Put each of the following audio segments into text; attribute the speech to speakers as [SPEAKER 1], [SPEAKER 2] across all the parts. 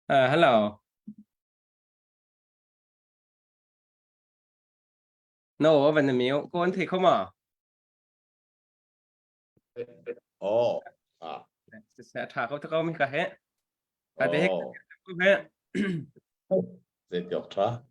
[SPEAKER 1] Hello. No, vấn đề miếu. Cô anh thì không à?
[SPEAKER 2] Ồ, à,
[SPEAKER 1] Sẽ thả câu thắc mình cả hết. À, thế hết.
[SPEAKER 2] ồ,
[SPEAKER 1] Hết.
[SPEAKER 2] dễ được đó.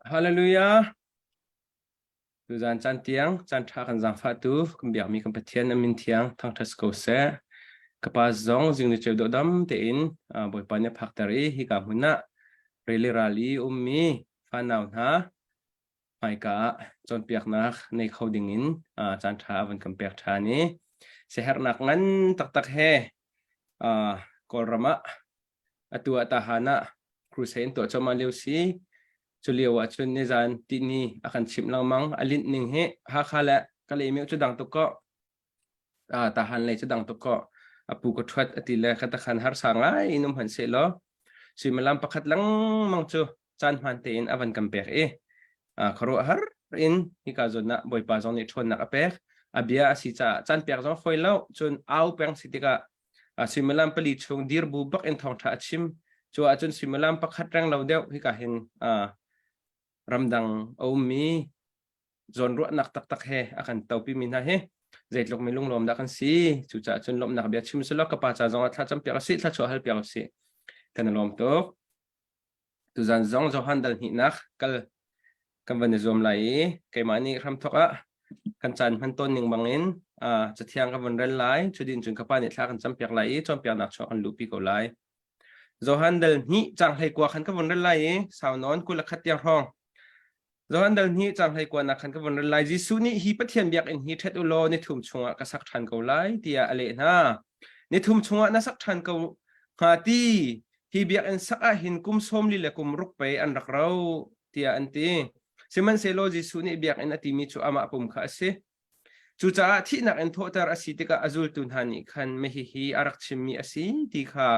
[SPEAKER 1] Hallelujah. Tu dàn chan tiếng, chan thả khăn giang phát tu, cầm biểu mi cầm bạch thiên amin tiếng, thang thas cầu sẽ. Kapa zong zing ni chêu độ đâm te in, bồi pa nhập hạc tari hi cả hùn na. Rili rali mi, pha nào na. Mai cả, chọn biạc nak, nei khâu ding in, chan thả vẫn cầm biạc thả ni. Se her nak ngan tak tak he. Kol rama. Atua tahana crusain to choma leu si chuliwa chun ne zan ti ni akan chim lang mang alin ning he ha khala kale me chu dang to ko tahan le chu dang to ko apu ko thwat ati le khata khan har sanga inum han se lo simalam pakhat lang mang chu chan man te in avan kampek kharo har in hikazona boy pa zong ni thon nak apek abia si cha chan pek zong foilo chun au peng sitika simalam pali chung dir bu bak en thong tha chim chu achun simalam pakhat rang lo deuh hi ka hin ramdang mi zon ro nak tak tak he akan taupi min ha he zaitlok mi lung lom da kan si chu cha chun lom nak bia chim selo ka pa cha zong tha cham pek si tha chu hal pek si kan lom to tu zan zong zo handal hi nak kal kan van zom lai kai mani ram thoka kan chan han ton ning bangin cha thiang ka van ren lai chudin chun ka pa ni thla kan cham pek lai chom pek nak cho kan lupi ko lai zo handal ni chang hai kwa khan ka van ren lai saw non kula khat yang hong zo handal ni chang hai kwa na khan ka van ren lai ji su ni hi pathian biak in hi thet ulo ni thum chunga ka sak than ko lai tia ale na ni thum chunga na sak than ko ha ti hi biak en sak a hin kum som li le kum ruk pe an rak rau tia anti siman selo ji su ni biak en ati mi chu ama pum kha se chu cha thi nak en thotar asitika azul tun hani khan me hi arak chimmi asi ti kha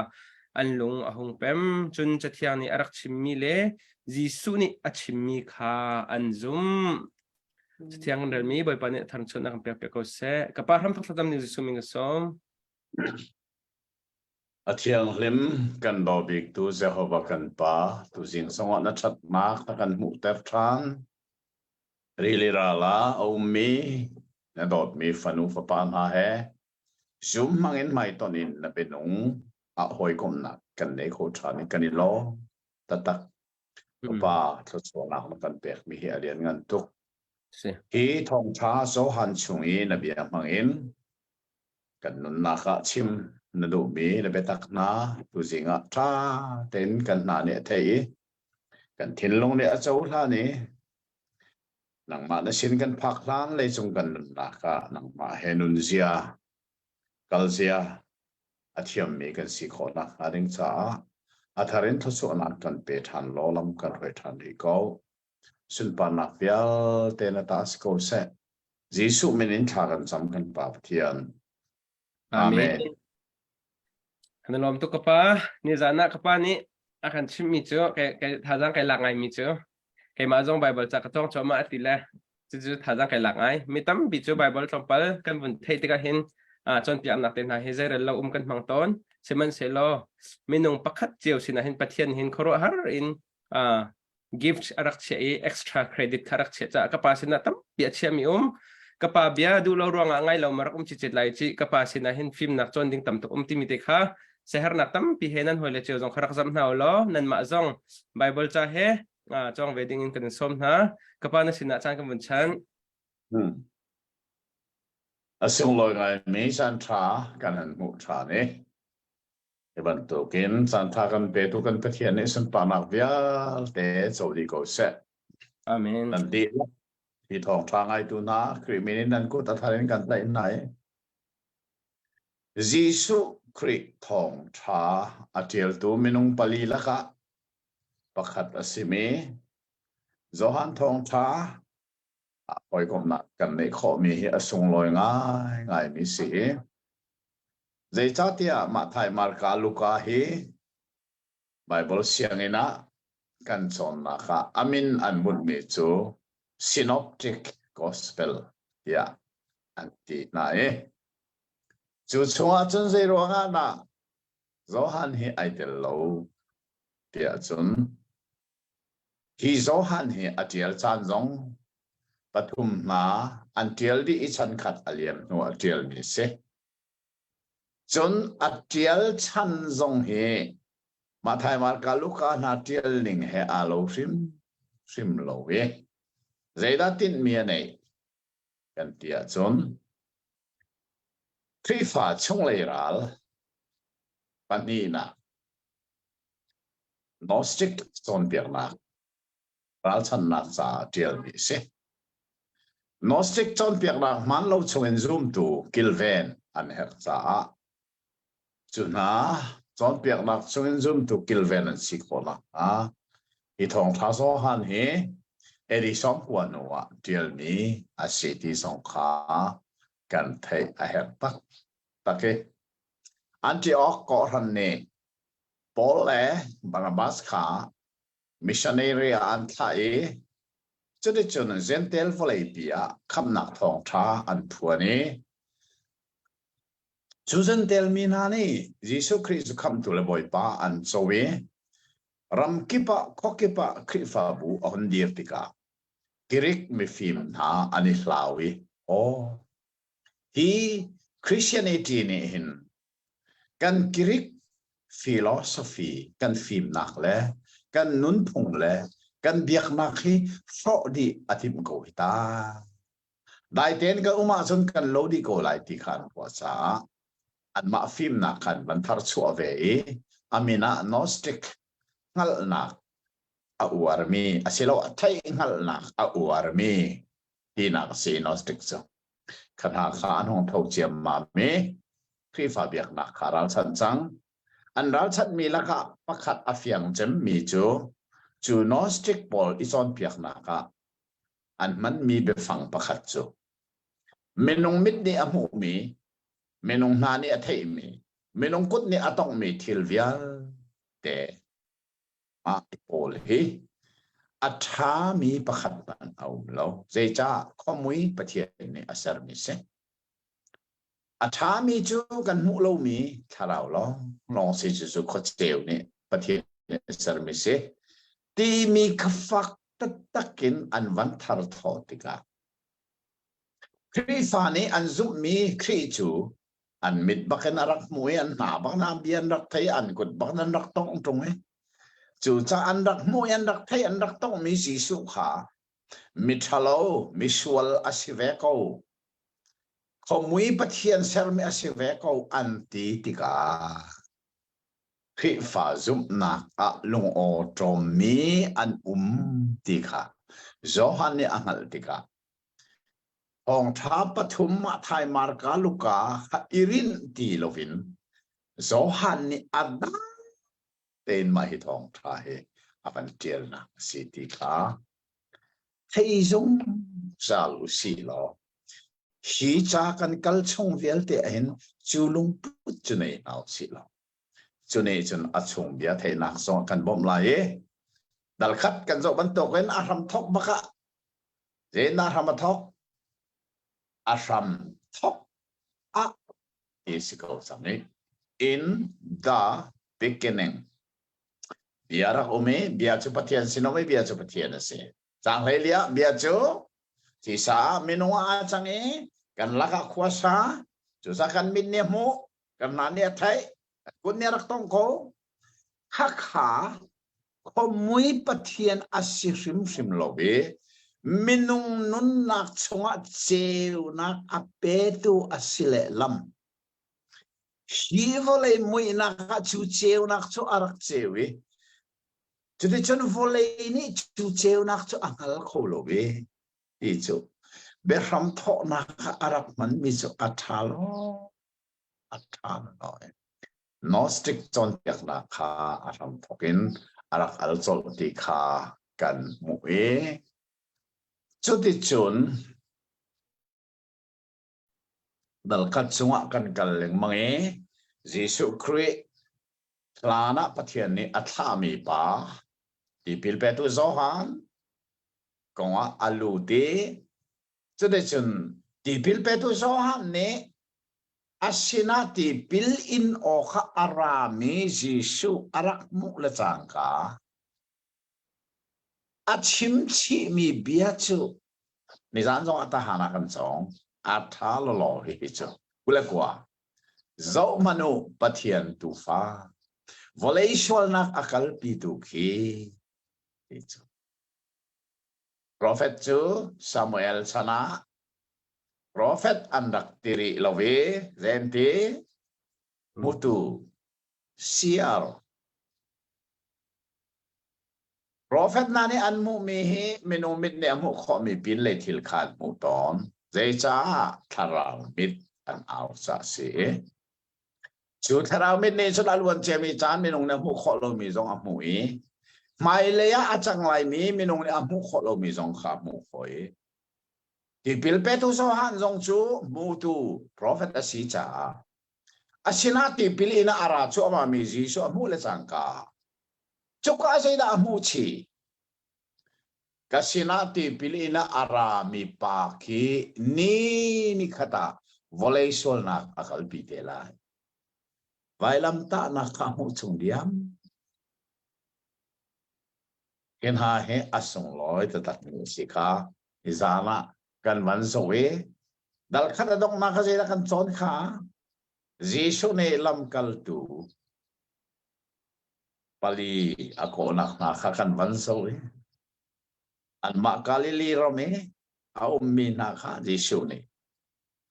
[SPEAKER 1] anlung ahung pem chun chathiang ni arak chimmi le jisu ni achimmi kha anzum chathiang rel mi boy pane than chun nak pe ko se kapa ram thak thadam ni jisu ming som
[SPEAKER 2] Athiang lim kan bobik tu Jehovah kan pa tu zin songa na chat mak ta kan mu ter than rili rala mi na dot mi fanu fa pa na he zoom mangin mai tonin na benung a hoi kom na kan nei kho than kan ni lo tatak pa tho so na kan pek mi he alian ngan tu hi thong cha so han chung i na bia mangin kan nun na kha chim na do mi na betak na tu zinga tha ten kan na ne thei kan thin long ne a chau tha ni nang ma na sin kan phak hlan le chung kan nun na kha nang ma henun zia kal zia athiam mi kan si kho na aring cha atharin tho so na kan pe than lo lam kan roi than ri ko sun pa na pial te na ta sko se jisu menin tha kan sam kan pa thian amen
[SPEAKER 1] kan lom tu kapa ni zana kapa ni akan chim mi chu kai thajang kai lak ngai mi chu kai ma jong bible cha ka tong choma atila chu thajang kai lak ngai mi tam bi chu bible tong pal kan bun thei tika hin chon piak nak ten ha he zai lo kan mang ton seman selo minung pakhat chiu sina hin pathian hin khoro har in gift arak che extra credit kharak che cha kapa sina tam pia che mi kapa bia du lo ronga ngai lo marak chichet lai chi kapa sina hin film nak chon ding tam to ti mi te kha seher nak tam pi henan hoile che jong kharak zam hnaw lo nan ma zong bible cha he chong wedding in kan som na kapa na sina chan kan bun chan
[SPEAKER 2] asung lo ngai me san tha kan han mu tha ne ban to ken san tha kan pe tu kan pathian ne san pa nak via te so di ko se
[SPEAKER 1] amen
[SPEAKER 2] nan di thì thong thang ai tu na kri minin nan ko ta tharin kan tai nai Jisu คริทองชาอาเจียลตูมินุงปลีละกะประคัดอสิเมโจฮันทองชาปล่อยกบนักกันในข้อมีอสงลอยง่ายมีสิใจจัดยามาไทยมาร์กาลูกาฮีไบเบิลเสียงนะกันสอนนะคะอามินอันบุญมีจู synoptic gospel ยาอันที่ไหนจูชงอาจารย์เจรวงานะโจฮันฮีไอเดลโลเดียจุนฮีโจฮันฮีอาเจียลจานจงปฐุมนาอันเจียลดีอิชันขัดอเลียมนัวเจียลมีเสจนอาเจียลชันจงฮีมาไทยมาร์กาลูกานาเจียลนิงเฮอาโลซิมโลเวใจดัตินเมียในกันเดียจนคริฟาชงเลยรัลปันนีนะนอสติกโซนเปียกนักรัลชันนักซาเจียลมีเสนอสติกโซนเปียกนักมันเราชงเงินซูมตูกิลเวนอันเฮกซาจุนาโซนเปียกนักชงเงินซูมตูกิลเวนอันสิโคนักอีทองท้าโซฮันเฮเอริซองกวนนัวเจียลมีอาศิติสงขากันเทอเฮกตักตักเกอันที่ออกก่อรันเนปอลเอบานาบัสขามิชชันเนอรีอันท่าจุดที่จุดเซนเทลฟลีปีอะคำนักทองท้าอันพัวนี้จุดเซนเทลมีนานี่ยิสุคริสต์คำตุเลบอยป้าอันโซเวรัมกิปะคอกิปะคริฟาบูอันเดียร์ติกากิริกมีฟิมนาอันนิลาวีโอฮีคริสเตียนิตี้นี่หินกันกิริกฟิโลโซฟีกันฟิมนักเล่กันนุนพงเล่กันเบียกนักฮีโฟดีอธิมโกหิตาได้เต็นกันอุมาจนกันโลดีโกไลติขันหัวซาอันมาฟิมนักขันบันทาร์ชัวเวอามินาโนสติกงัลนักอวาร์มีอาศิโลไทยงัลนักอวาร์มีที่นักซีโนสติกซขณะข้าอันหงทกเจียมมาเมคริฟาเบียกนักขารัลชันจังอันรัลชันมีละกะประคัดอฟยังจำมีจูโนสติกบอลอิซอนเบียกนักอันมันมีเบฟังประคัดจูเมนงมิดนี่อมูมีเมนงนานี่อเทมีเมนงกุดนี่อต้องมีทิลเวียลเตมาโอลฮีอัฐามีประคัดบันเอาแล้วเจจ้าข้อมุ้ยประเทศนี่อาศัยมีเสอัฐามีจูกันมุโลมีถ้าเราลองสิจูขดเดียวนี่ประเทศนี่อาศัยมีเสที่มีขฟักตักกินอันวันทาร์ทอติกาคริฟานีอันซุมีคริจูอันมิดบักนักมวยอันหนาบักนาเบียนรักไทยอันกุดบักนันรักต้องตรงไหมจู่จะอันรักมวยอันรักไทยอันรักต้องมีสีสุขามิทาโลมิสวลอาศิเวโกขมวยปะเทียนเซลมีอาศิเวโกอันตีติกาคริฟาซุมนักอะลงโอตรมีอันติกาโจฮันนี่อังลติกาองท้าปฐุมมาไทยมาร์กาลูกาอิรินตีโลวินโจฮันนี่อัดเต็นมาฮิตองท้าเฮอวันเจลนะสิติกาเฮจงซาลุสิโลฮีจากันกัลชงเวลเตเห็นจูลุงพุจุเนเอาสิโลจุเนจนอัชงเบียเทนักสองกันบ่มลายดัลคัดกันโจบันตกเป็นอารัมทอกบักะเจนารัมทอกอารัมทอกอะอิสิโกสัมนี้ in the beginning เบียรักอุเมเบียจุปเทียนสิโนเมเบียจุปเทียนสิจังเฮลียเบียจุที่สาเมนูอาจังเอกันลักขวาสาจุสักันมินเนียมูกันนันเนียไทยคุณเนียรักต้องโกฮักขาขมุยปเทียนอาศิริมโลเบมินุงนุนนักชงะเจวนักอเปตุอาศิเลลัมฮีวเลยมุยนักจูเจวนักจูอารักเจวิจุดที่ฉันวอลเลยนี่จูเจวนักจูอังลโคโลเบอีจูเบรัมทอนักอารักมันมีจูอัฐาโลอัฐาโล Gnostic จนเปียกนาคาอารมณ์ทกินอารักอัลโซลติคากันมุเอจุดที่จุนดัลกัดสงะกันกันเลงมังเอยิสุคริลานะปะเทียนนี้อัตลามีปาที่พิลเปตุโซฮันกงว่าอัลูดีจุดที่จุนที่พิลเปตุโซฮันนี้อาศินาติพิลอินโอคาอารามียิสุอารักมุเลจังกาอาชิมชีมีเบียจูนิจานจงอัตหานากันจงอัตหาลลอฮิจูกุเลกว่าเจ้ามนุปะเทียนตูฟ้าวอลเลย์ชวลนักอักลปีตุกีจู Prophet จูซามูเอลชนะ Prophet อันดักติริลวีเรนตีมุตุเซียร์ Prophet นั่นนี่อันมุมีฮีมินุมิดเนี่ยมุขมีปินเลยทิลขาดมุตอนเจจ้าทาราวมิดอันเอาซาเสจูทาราวมิดเนี่ยชุดอลวนเจมีจานมินุเนี่ยมุขโลมีจงอมุยไม่เลยอาจังไรมีมินุเนี่ยมุขโลมีจงขามุขอยที่พิลเปตุโซฮันจงจูมุตุ Prophet อสิจ้าอาศินาที่พิลินาอาราจูมามีจีจูมุเลจังกาจุกอาศัยดามุชีkasinati pilina arami paki ni kata voleisol na akal pitela vailam ta na kamu chungdiam ken ha he asong loi tatak ni sika izana kan van sowe dal khata dok na ka jela kan chon kha jisu ne lam kal tu pali ako na kha kan van sowe an makalili rome au minaka Yesu ni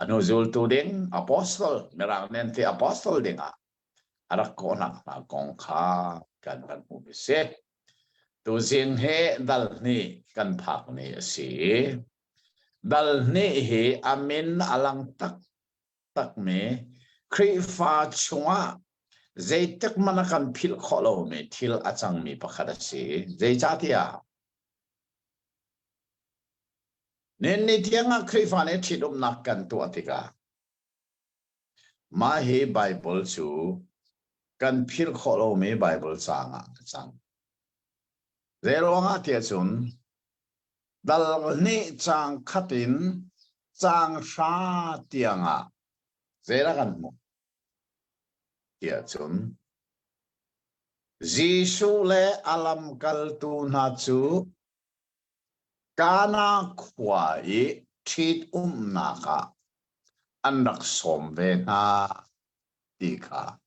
[SPEAKER 2] anu zul tu ding apostol merang nente apostol dinga arak ko na kong kha kan mubise tu zin he dal ni kan phak ni si dal ni he amin alang tak me kri fa chunga zaitak manakan phil kholo me thil achang mi pakhada si zai chatia Nenni tianga krifane chidum nakkan tu atika. Mahi Bible chu kan phil kholo me Bible changa chang. Zero nga tia chun dal ni chang khatin chang sha tianga. Zera kan mo. Tia chun Jisu le alam kal tu na chu Kana kwai tit naka anak sombe na tika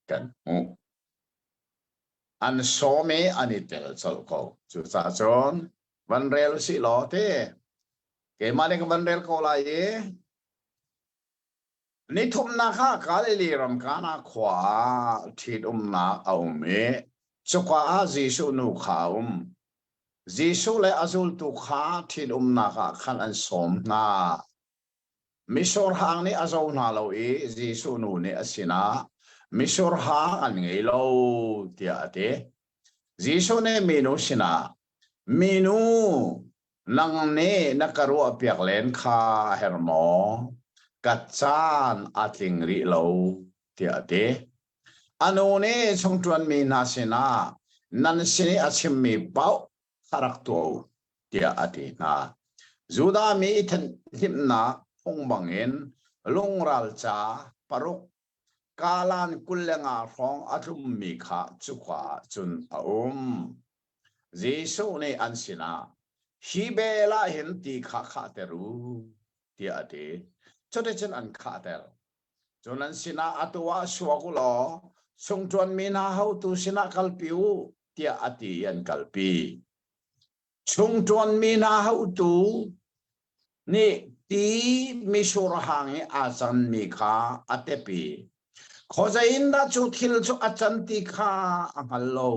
[SPEAKER 2] kan mu an some anitel solko chu sa chon van rel si lo te ke mane ka van rel ko la ye ni thum naka ka li ram kana khwa tit na au me chukwa a jisu nu kha Jisu le azul tu kha thin na ka khan an som na misor hang ni azau na lo e Jisu nu ne asina misor hang an ngei lo tia ate Jisu ne minu sina minu nang ne nakaru apiak len kha hermo kachan atling ri lo tia ate anu ne chongtuan mi na sina nan sini achim mi pau Karakto dia adina Zuda mi iten himna hongbangin lungral cha paruk kalan kullenga rong atum mi kha chukwa chun Jesu ne ansina hibela hin ti kha teru dia ade chote chen an kha ter jonan sina atwa swagulo songtuan mina hau tu sina kalpiu dia ati yan kalpi chung tuan mina hau tu ni ti misur hangi azan mi kha atepi khoza inda chu thil chu achanti kha amalo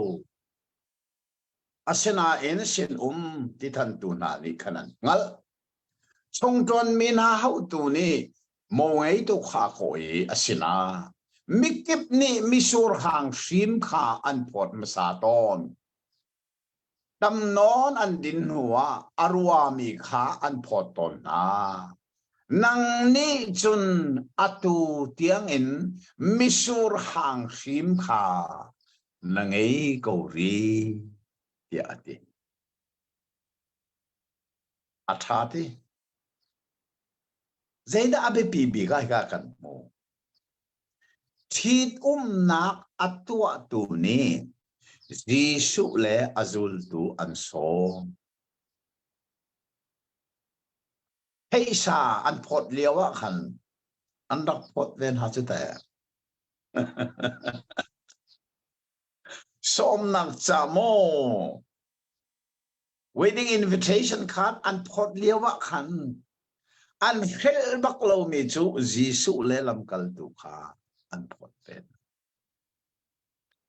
[SPEAKER 2] asena en sin ti than tu na ni khanan ngal chung tuan mina hau tu ni mo ngai tu kha khoi asena มิกิบนี่มิสูรหางชิมขาอันพอดมาสาตอนดำนอนอันดินหัวอารวามีขาอันพอดตอนนังนี่จุนอตูเตียงอินมิสูรหางชิมขานังเอ้กอรีเดียดิอาชาติเจดาอเบปีบีก็ให้กันโมชีดนักอัตัวตูนี้จีสุเลอจุลตูอันโซเฮชาอันพอดเลียวขันอันรักพอดเวนหาจุดแต่สมนักจามโม wedding invitation card อันพอดเลียวขันอันเฮลบักโลมีจูจีสุเลลำกัลตุขาอันพอดเป็น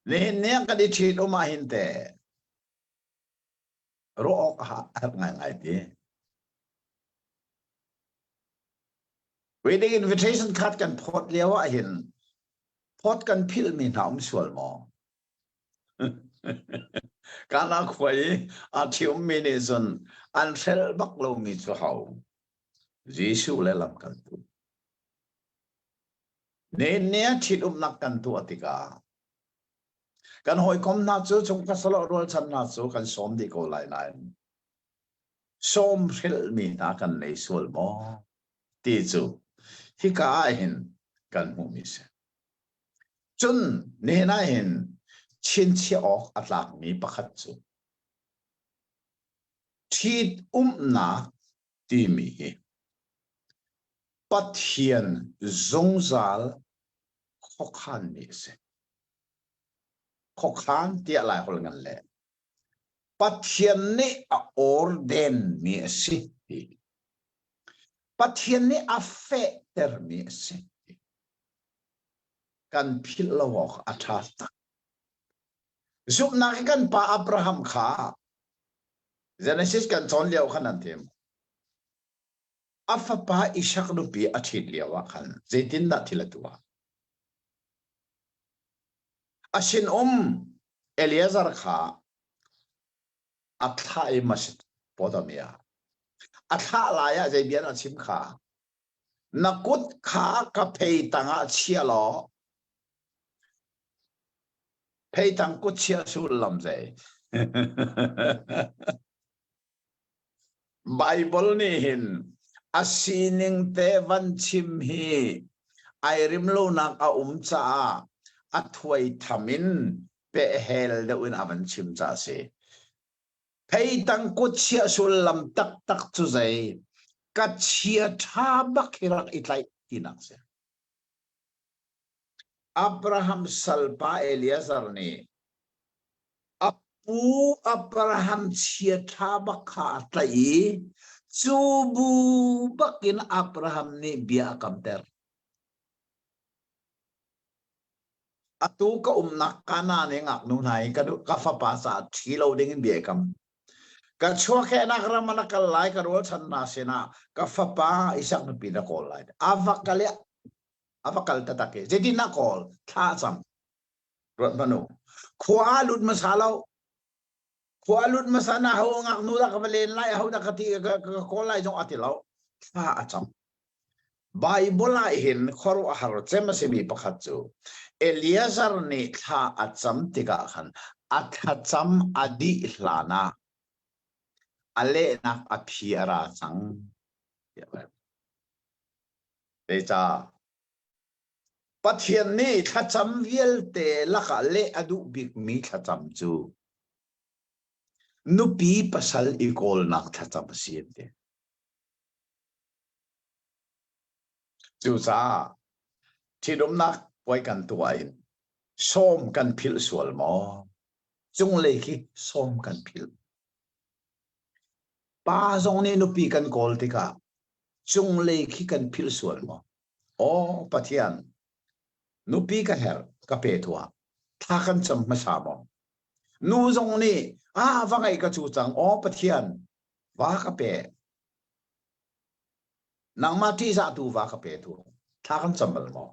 [SPEAKER 2] เนี่ยก็ได้ชีดออกมาเห็นแต่รู้ออกหาง่ายๆดี wedding invitation card กันพอดเลียวเห็นพอดกันพิลมีหนามสวลมอการนักไว้อาทิวมินิสันอันเซลบักโลมีจูเฮาจีสุเลลำกันตุเนี่ยชีดนักกันตัวติกากันหอยคมนาจูจงกัสละรัวชันนาจูกันสมดีโกไลนายสมเซลมีนากันในสวลมอตีจูฮิกาเห็นกันมุมิเสจุนเนี่ยน่าเห็นชินเชียออกอัตลักมีประคัตจูชีดนาตีมีปัทเฮียนจงซาลขอขันมีเสขอขันที่อะไรคนกันแหละปัทเฮียนนี่ออร์เดนมีสิปัทเฮียนนี่อัฟเฟเตอร์มีสิกันพิลวอกอัฐาตักซุปนักกันป้าอับราฮัมขาเจเนซิสกันสอนเลี้ยวขนาดเต็มอัฟป้าอิชักนุปีอาทิตย์เลี้ยวขันเจตินดัติละตัวอาชินเอลียซาร์ขาอัฐาอิมัสปอดามียอัฐาลายะเจเบียนอาชิมขานักุดขากับเพย์ตังอาเชียลอเพย์ตังกุดเชียสุลลัมเจไบเบิลนี่เห็นอาศินิงเตวันชิมฮีไอริมโลนักอาจ้าอัถวยทามินเปเฮลเดวินอาวันชิมจ้าเสเพย์ตังกุดเชียสุลลัมตักจุใจกัดเชียทาบักฮิรักอิตไลที่นักเสอับราฮัมสัลปาเอลียซาร์นี่อับราฮัมเชียทาบักขาตไลจูบูบักินอับราฮัมนี่เบียกัมเตอร์อตูก็นักกานาเนี่ยงักนู่นไหนก็ดูกัฟภาษาที่เราได้ยินเบียกัมก็ชัวแค่นักรามันนักไล่ก็รู้ฉันนาเสนากัฟภาอิสักนปีนักอลไลน์อาฟักกะเลียอาฟักกะลตะตะเกจดินักอลท่าซ้ำรถบรรทุกขวาลุดมาซาลาขวาลุดมาซานาหัวงักนู่นละก็มาเล่นไล่หัวนักที่ก็โคไล่จงอัติลาท่าซ้ำไบเบิลเห็นขอรู้อาหารเจมส์มีประคัตจูเอลียซาร์นี่ท่าซ้ำติกาขันอัฐซ้ำอดีลานาอเลนักอภิราชังเดจ้าปัทเฮียนนี่ถ้าจำเวลเตลักเลอดูบิกมีถ้าจำจูนุปีปัสลอีโกลนักถ้าจำเสียเตจูจ้าที่ดมนักไว้กันตัวเองส้มกันพิลสวลมอจงเลยคิส้มกันพิลป้าทรงนี้นุปีกันโกลติกาจงเลยคิกันพิลสวลมอโอ้ปัทยันนุปีกันเฮร์กับเปตัวท่ากันจำมาสาบองนูทรงนี้ฟังไอ้กระจูจังโอ้ปัทยันว่ากับเปนางมาที่สาตูว่ากับเปตัวท่ากันจำมาลมอ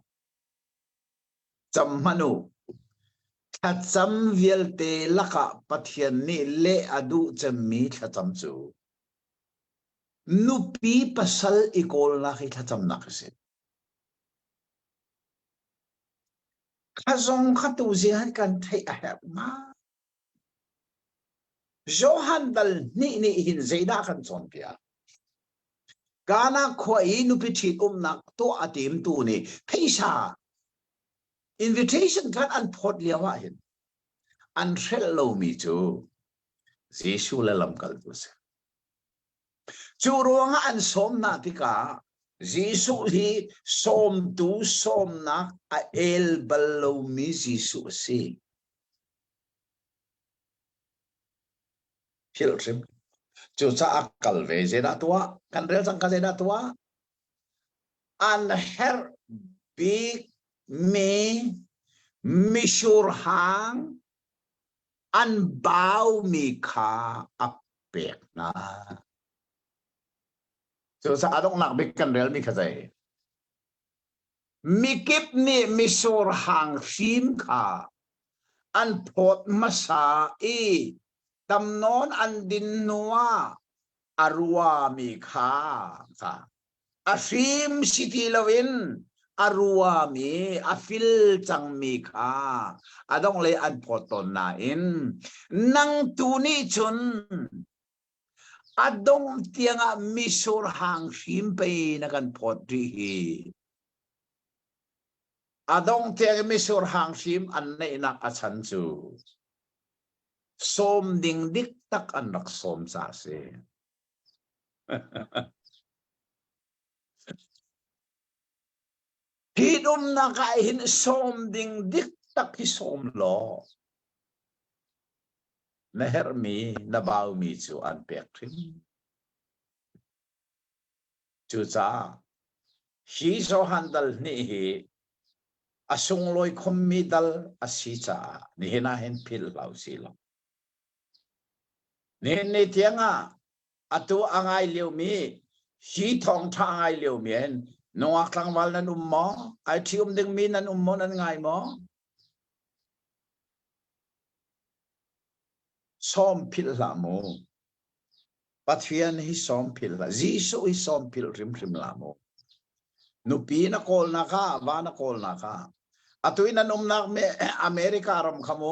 [SPEAKER 2] จำมนุถ้าจำเวลเตลักะปัทยันนี่เละอดูจะมีถ้าจำจูนุปีปัสลอีโกลนักถ้าจำนักสิข้าทรงข้าตูเสียกันไทยอาบมาโจฮันดัลนี่หินเซดากันสอนเปียกานาขวายนุปิชิตนักตัวอติมตูนี่พิชา invitation กันอันพอดเลียวะเห็นอันเชลโลมีจูยิชูเลลัมกัลตุเซจูรวงอันสมนาติกายิชูฮีสมตูสมนักเอลบัลโลมียิชูซีพิลทริมจูจะอักกัลเวเจดาตัวกันเรียลสังกัดเจดาตัวอันเฮร์บิกเมมิชูร์ฮังอันบ่าวมีขาอัปเปกนะจูจะอาดงนักบิกกันเรียลมีขใจมีกิบนี่มิชูร์ฮังชิมขาอันพอดมาซาอีตำนอนอันดินนัวอารัวมีขาค่ะอาชิมสิติลวินอารัวมีอาฟิลจังมีขาอาดงเลยอันพอตนนาอินนังตูนี่ชนอาดงเตียงมิสุรหังชิมไปนักันพอดีอาดงเตียงมิสุรหังชิมอันในนักอาชันจูสมดิ่งดิกตักอันรักสมซาเซฮิดุมนักหินสมดิ่งดิกตักฮิสมโลนเฮร์มีนบ่าวมีจูอันเปียกทริมจูจ้าฮีโซฮันดัลนี่อาสุงลอยคมมีดัลอาศิจ้านี่น่าเห็นพิลลาวสิลนี่เทียงอะตัวอ่างไอเลียวมีฮีทองทางไอเลียวมีเห็นน้องกลางวันนั้นหมอไอที่ดึงมีนั้นหมอนั้นไงหมอซ้อมพิลละโมปัทวีนฮิซ้อมพิลละจีสุฮิซ้อมพิลริมละโมนุปีนักโกลนักวานักโกลนักอะตัวนั้นนักเมอเมริการมขโม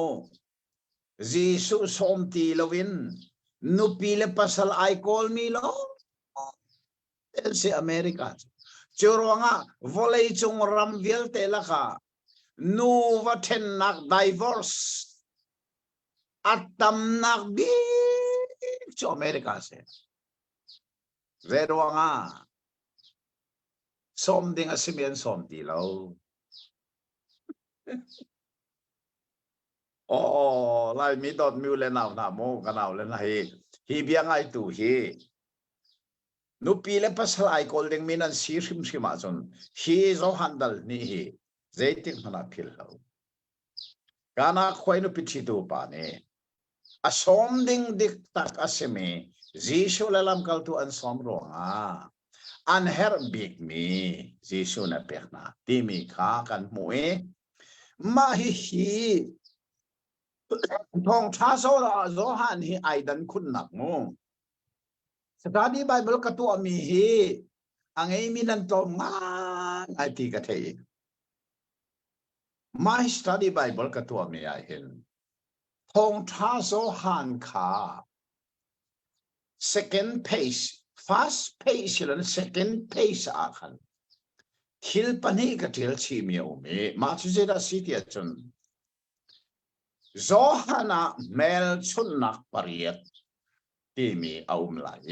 [SPEAKER 2] จีสุซ้อมตีลวินนุปีเลปัสลไอโกลมีโลเอลซีอเมริกาจูรวงวอลเลย์จงรัมเวลเตลักนูวัฒนนักไดวอร์สอัตตำนักบีจูอเมริกาเซเรรวงสมดิ่งสิเมียนสมตีเราโอ้ไล่มีดอดมิวเลนเอาหน้าโมกันเอาเลนฮีเบียงไอตูฮีนุปีเลปัสไลโกลเดงมินันซีริมซิมาจนฮีโซฮันดัลนี่ฮีเจติงมันพิลเราการนักควยนุปิชิตูปานีอาสมดิ่งดิกตักอาเซมีจีชูเลลัมกัลตูอันสมรองอันเฮร์บิกมีจีชูนับเปกนาที่มีข้ากันมวยมาฮีทองชาโซลาโซฮันฮีไอดันคุณนักงงสตาดีไบเบิลกตัวมีฮีอังเอมินันตงานไอตีกะเทยมาสตาดีไบเบิลกตัวมีไอเห็นทองชาโซฮันขา second pace first pace แล้ว second pace อาคันทิลปนีกะทิลชีมีโอเมมาชุเจดาซิตี้จนโซฮานาเมลชุนนักปริยัตที่มีเอามลาย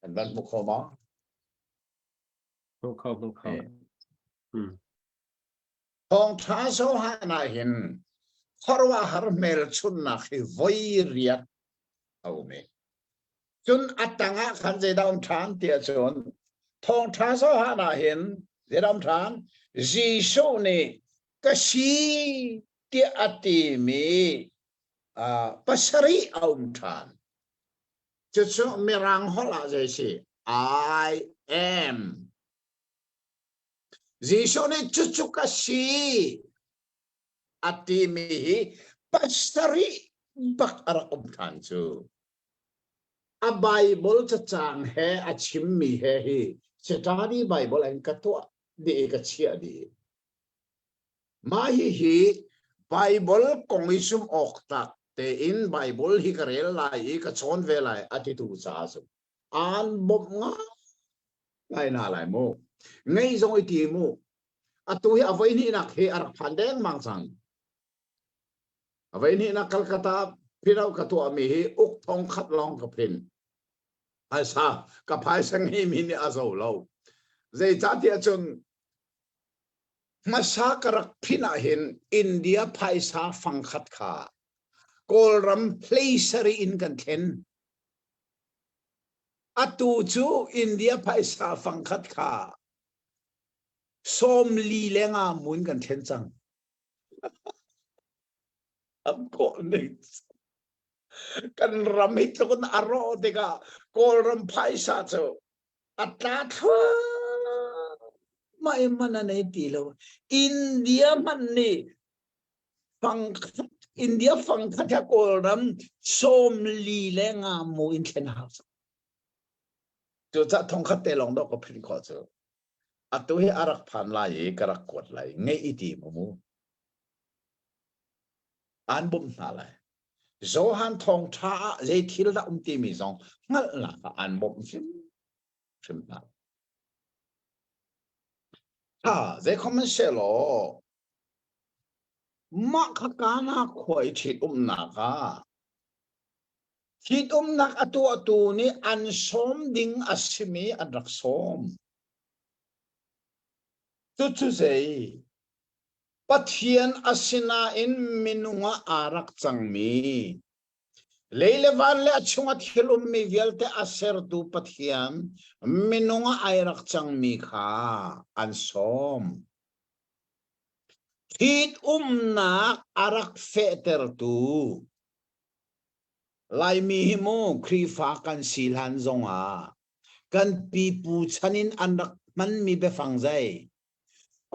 [SPEAKER 2] อันนั้นมุขมา
[SPEAKER 1] มุข
[SPEAKER 2] ทองท้าโซฮานาเห็นฮาร์วาฮาร์เมลชุนนักที่วอยเรียตเอาเมจนอัตตังขันเจดามทานเตียจนทองท้าโซฮานาเห็นเจดามทานจีซูนี่ก็ชีเตียอติมีปัสรีเอาทานจะช่วยมีรังฮอลาใจสิ I am Jisu ni cucukasi ati mihi pasari bak arakum kancu. A Bible cacang he a chim mi he hi. Setari Bible ang katua di ikachia di. Mahi hi Bible komisum oktak te in Bible hi karel lai kachon ve lai atitu sa asu. An bom nga ngay na lai mo. Ngay zong iti mo. Atu hi avay ni nak hi arak pandeng mangsang. Avay ni nak Calcutta pinaw katua mi hi uk tong khat long kapin. Asa kapai sang hi mi ni aso lo. Zay jati achun masakarak pinahin India paisa fangkhat ka. Kolram placery in kanten. Atu chu India paisa fangkhat ka. Som li lenga mun kanten sang. Am ko next. Kan ramit ko na aro teka kolram paisa chu. Atla may mananay tilo. India man ni fangkat India fangkat ya kolram som li lenga mo in ten house. Jo cha thongkhat te long do ko phin ko chu. Atu hi arak phan lai karak kot lai ngai iti mo. An bum na lai. Zo han thong tha le thil da ti mi zong ngal la an bum sim na. Ha, they come shelo. Makakana khoi thit naka. Thit nak atu ni ansom ding asimi adraksom. Tu say. Pathian asina in minunga arak changmi. Leilevan le achunga thilum mi velte aser du pathian minunga airak changmi kha ansom. Thit nak arak feter tu. Lai mi mo krifa kan silhan zonga. Kan pipu chanin anak man mi befang zay.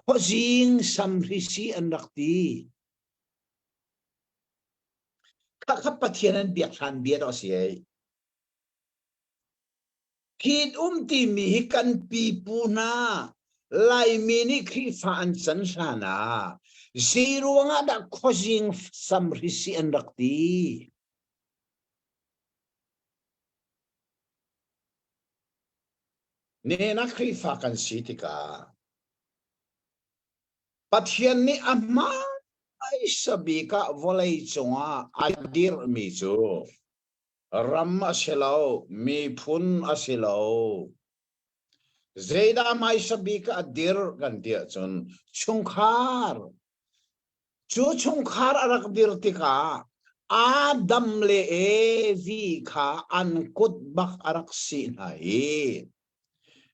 [SPEAKER 2] Kozing samrisi anak di. Kakapatianan biakhan biat osye. Thit ti mi kan pipu na. Lai mi ni krifa an sansana. Zero nga da kozing samrisi anak di. Nena krifa kan sitika. Pathian ni ama ay sabi ka volay chunga adir mi chu. Ram asilaw, mi pun asilaw. Zeda may sabi ka adir gantia chun. Chungkar. Chu chungkar arak dirti ka. Adam le vi ka ankut bak arak sinay.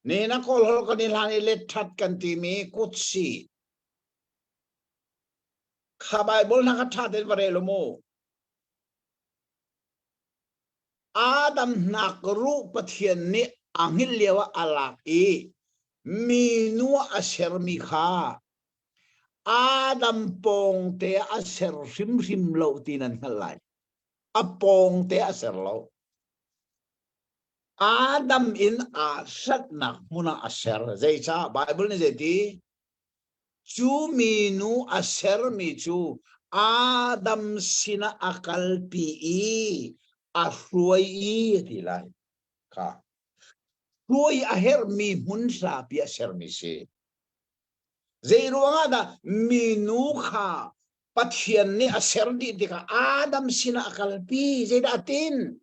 [SPEAKER 2] Nena kolhol kanilhan iletat kantimi kutsi. Ka Bible nakatatin parelo mo. Adam nakru pathian ni angilyawa alaki. Minua aser mikha. Adam pong te aser rim lo tinan halay. Apong te aser lo. Adam in asat nak muna aser. Zay sa Bible ni zeti. Chu minu aser mi chu. Adam sina akal pi ahruai tilai ka. Ruai aher mi munsa pi aser mi si. Zero nga da minu ka. Pathian ni aser di ka. Adam sina akal pi. Zay datin.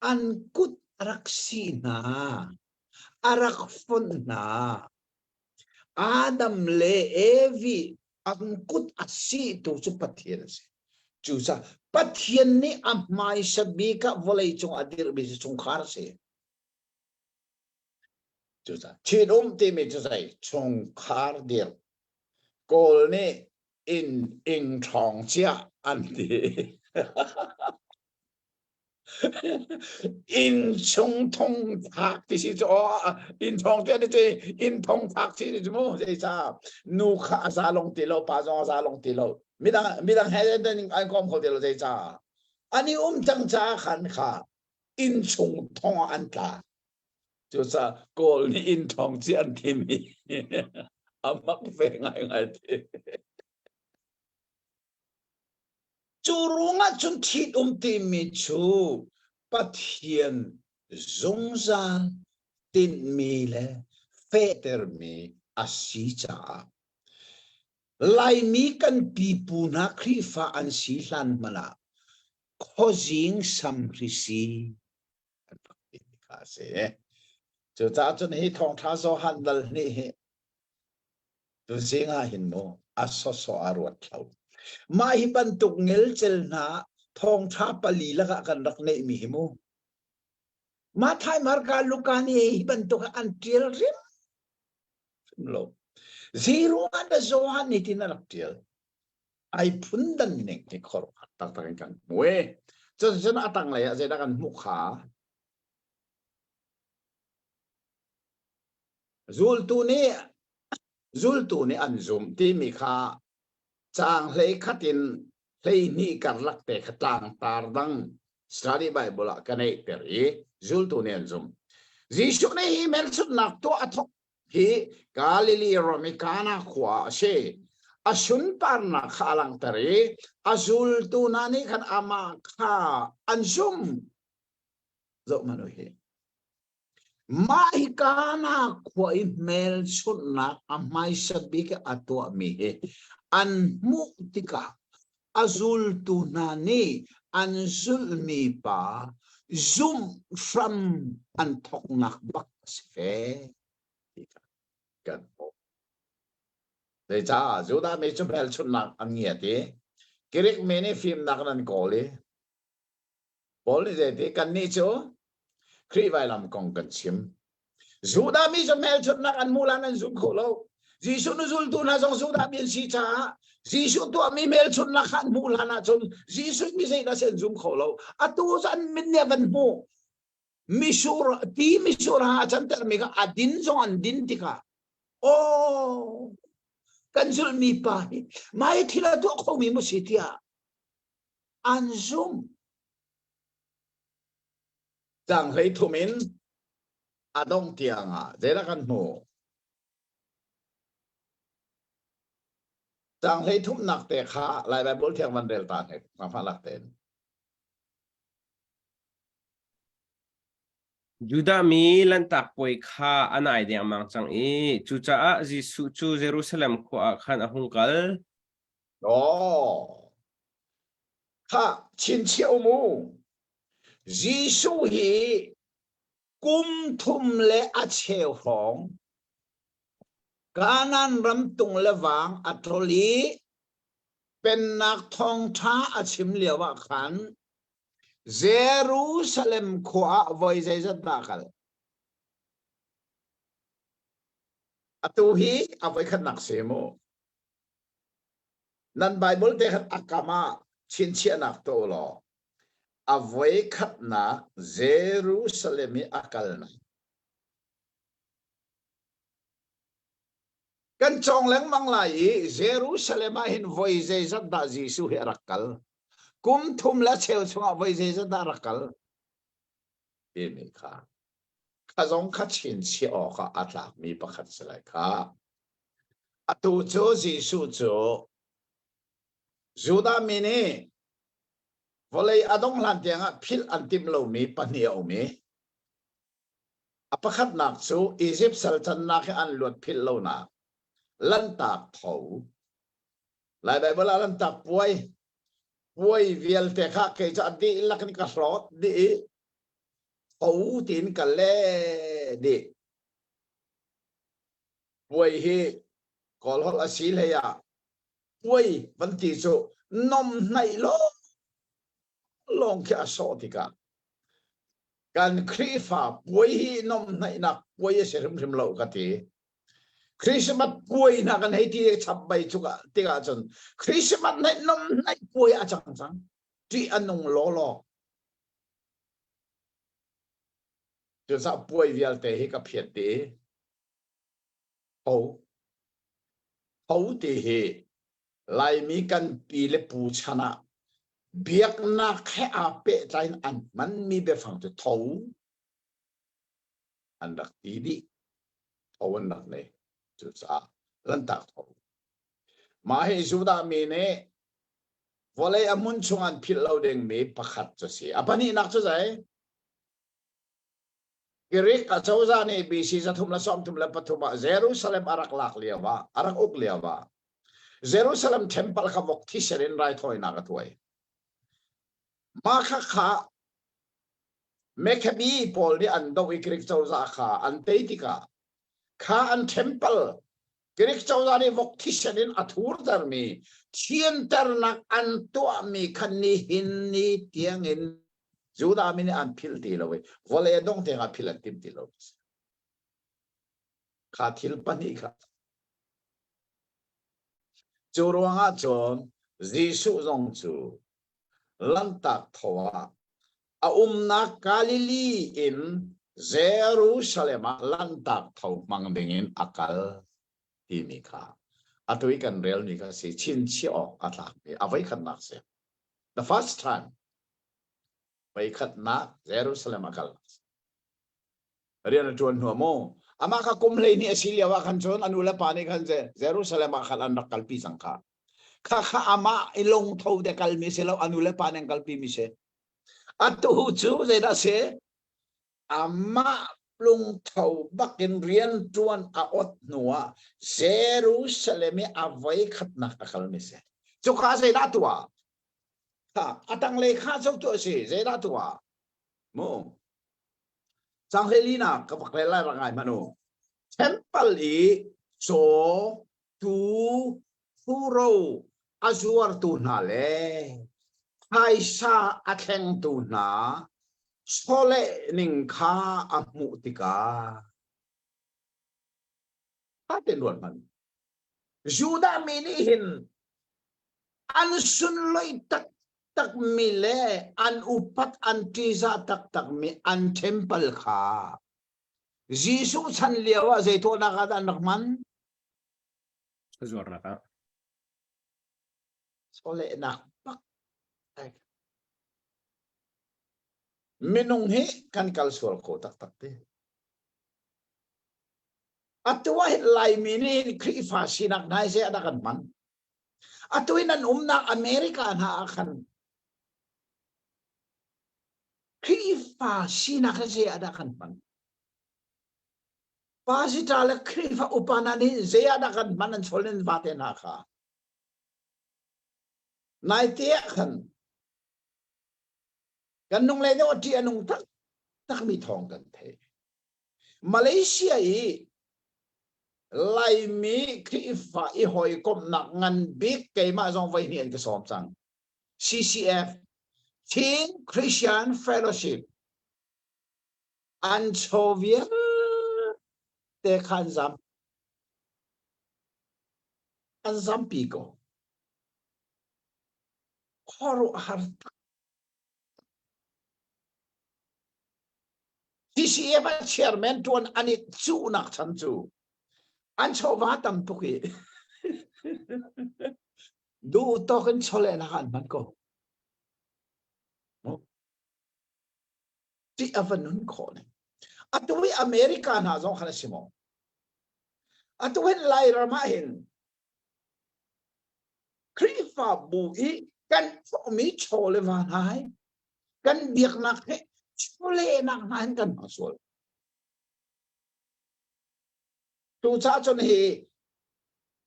[SPEAKER 2] Ankut araksina. Arakfon na. Adam le evi angkut asi tu su pathian si. Chusa pathian ni amai sabika volay chung adir bisi chungkar si. Chusa chinum timi chusay chungkar dir. Kol ni in chong chia anti. in chung thong thak thì chỉ cho in thong thế này in thong thak thì chỉ mua thế sao nu khá sa long tì lâu ba zong sa long tì lâu mi đang hay đến anh com khẩu tì lâu thế sao anh ấy chẳng cha khăn khá in chung thong anh ta cho sa cô ni in thong chỉ anh thì mi mắc về ngay thế chú rung á chú thịt tìm mi chú bắt hiện dung ra tin mi lệ phê ter mi asi cha lai mi kan pipu na kri fa an si lan mala khojing sam risi ka se cho ta chun hi thong tha so han dal ni he tu singa hin no aso so arwat thau ma hi ban tuk ngel chel na thong tha pali la ka kan rak nei mi himu ma thai mar ka lukani hi ban tuk an tiel rim lo zero ada zohan ni tinarak tiel ai pundan nek ni khor tak tak kan we cho na atang lai a kan mu kha zul tu ni an zum ti mi kha chang hlei khatin hlei ni kan lak te khatang tar dang study bible ka nei peri zul tu ni an zum jishu ne hi mel sut nak to athok hi galili romikana khwa she asun par na khalang tari azul tu na ni khan ama kha an zum zo manu hi mai kana khwa mel sut na amai sabi ke atwa mi he an muktika azul tu nani an zulmi pa zoom from an thok nak bak se kan de cha juda me chupel chun nak an ngia te kirik me ne film nak nan ko le bol ni de kan ni cho kri vai lam kong kan sim juda me chupel chun nak an mulan an zum ko lo jisu nuzul tu na jong juda bien si cha jisu tu mi mel chun na khan mulan na chun jisu mi sei na sen zum ko lo atu san min ne van bu misur ti misur ha chan ter mi ka adin jong an din ti ka oh kansul mi pa mai thila tu ko mi mo sitia an zum jang hei thu min adong tianga zela kan mo jang hei thum nak te kha lai bai bol thiang van del ta he ma pha lak ten
[SPEAKER 1] juda mi lan tak poi kha anai de amang chang e chu cha a jisu chu jerusalem ko a khan ahung kal
[SPEAKER 2] oh kha chin chiao mu jisu hi kum thum le a cheu hong kanan ram tung lewang atroli pen nak thong tha achim lewa khan Jerusalem khwa voi zai zat dakal atu hi avoi khat nak semo nan bible te khat akama chin chia nak to lo avoi khat na Jerusalem akal na kan chong leng mang lai Jerusalem hin voi zai zat da jisu he rakal kum thum la cheu chunga voi zai zat da rakal ini kha khazong kha chin chi o kha atlak mi pakhat selai kha atu cho jisu cho juda mini volei adong lan tianga phil antim lo mi pani o mi apakhat nak chu Egypt sultan nak an lot phil lo na lan tak tho lai bai bola lan tak puai vial te kha ke cha di lakni ka rot di au tin ka le di puai hi kol hol asil he ya puai ban ti chu nom nai lo long kya so ti ka kan krifa puai hi nom nai na puai se rim lo ka ti Christmas puai na kan hei ti chap bai chuka tiga chon Christmas nai nom nai puai a chang chang ti anong lo lo จุดสับป่วยเวียลเตะกับเพียรตีเขาตีเหไล่มีกันปีเลปูชนะเบียกนักแค่อาเปะใจอันมันมีแบบฝั่งจุดเขาอันดักตีดิเขาวันนักเนี่ยจุดสับลันตักเขามาให้สุดามีเนี่ยวอลเลย์อมุนชงอันพิลเราเด้งมีประคัดจะเสียอันนี้นักจะใจกิริกกับเจ้าจานี่บีซีจะทุ่มละซ้อมทุ่มละปฐุมะเยรูซาเล็มอารักลักเลียวะอารักอุกเลียวะเยรูซาเล็มเทมเพิลขบกที่เสรินไรถอยนักถอยมาข้าเมคบีพอลนี่อันดวิกิริกเจ้าจาข้าอันเตติกาข้าอันเทมเพิลกิริกเจ้าจานี่วกที่เสรินอัฐูร์ดาร์มีเทียนเตอร์นักอันตัวมีคันนี้หินนี้เตียงหินจูดามินอันพิลตีเลยวอลเลย์ดงเตงอันพิลติมตีเลยข้าทิลปันิค่ะจูรวงอาจงจิสุจงจูลันตักทว่านักกาลิลีอินเยรูซาเล็มลันตักทว่ามังเบงินอักลที่มีค่ะอัตวิกันเรียลมีค่ะสิชินชิออกอัตลักมีเอาไว้ขันนักเสีย the first timeไปขัดนักเยรูซาเล็มอักลเรียนจวนหัวโมอามาข้ากุมเลยนี่สิเลียว่าขันชนอนุเลปานี่ขันเยรูซาเล็มอักลอันดักกัลปีสังขารข้าอามาอิลงเท่าเด็กกัลมิเซลอนุเลปานี่กัลปีมิเซอัตุจูเจดาเซอามาลงเท่าบักเกนเรียนจวนอาอดหนัวเยรูซาเล็มเอาไว้ขัดนักกัลมิเซจุกาเซดาตัวข้าอัตังเลข้าเจ้าตัวสิเจดาตัวโมสังเฮลีนากับใครไล่ร่างกายมนุษย์เทมเพิลอีโซตูฟูโรอาจวร์ตูนาเลไฮซาอัแข่งตูนาโซเลนิงคาอัมุติกาถ้าเป็นรวดมันจูดามินิหินอันสุนลอยตักมิเลอันอุปัตอันทิซาตักมิอันเทมเพิลขาจิสุชันเลียวะเจโตนักดันนักมัน
[SPEAKER 1] จวดนะครับ
[SPEAKER 2] โซเลนักปักมินุงเฮกันกัลสวลโคตักเตอัตวะไลมินีคริฟาสินักนายเสียดักันมันอัตวินันนักอเมริกาหาคันคริฟาสินักเสียดักันมันภาษิตาเลคริฟาอุปนันเสียดักันมันนั่นโซเลนบาเตนาค่ะนายเตี้ยขันกันนุ่งเลยเนี่ยว่าที่นุ่งตักมีทองกันเทมาเลเซียไลมีคริฟาอีหอยกบหนักเงินบิ๊กเกมาจงไว้เนี่ยก็สอบจัง CCF Teen Christian Fellowship อันโชเวียเตคันซัมอันซัมปีโกขอรู้ฮาร์ต CCF Chairman จวนอันนี้จูนักฉันจูอันชอบว่าตั้มตุกีดูตัวกันชอบเลยนะกันมันก็ที่อเวนุนคนอัตวิอเมริกาหน้าจงขนาดสิโมอัตวิไลรามาหินคริฟาบุยกันมีโชเลวานายกันเบียกนักเฮโชเลนักนายกันมาส่วนตูชาจนเฮ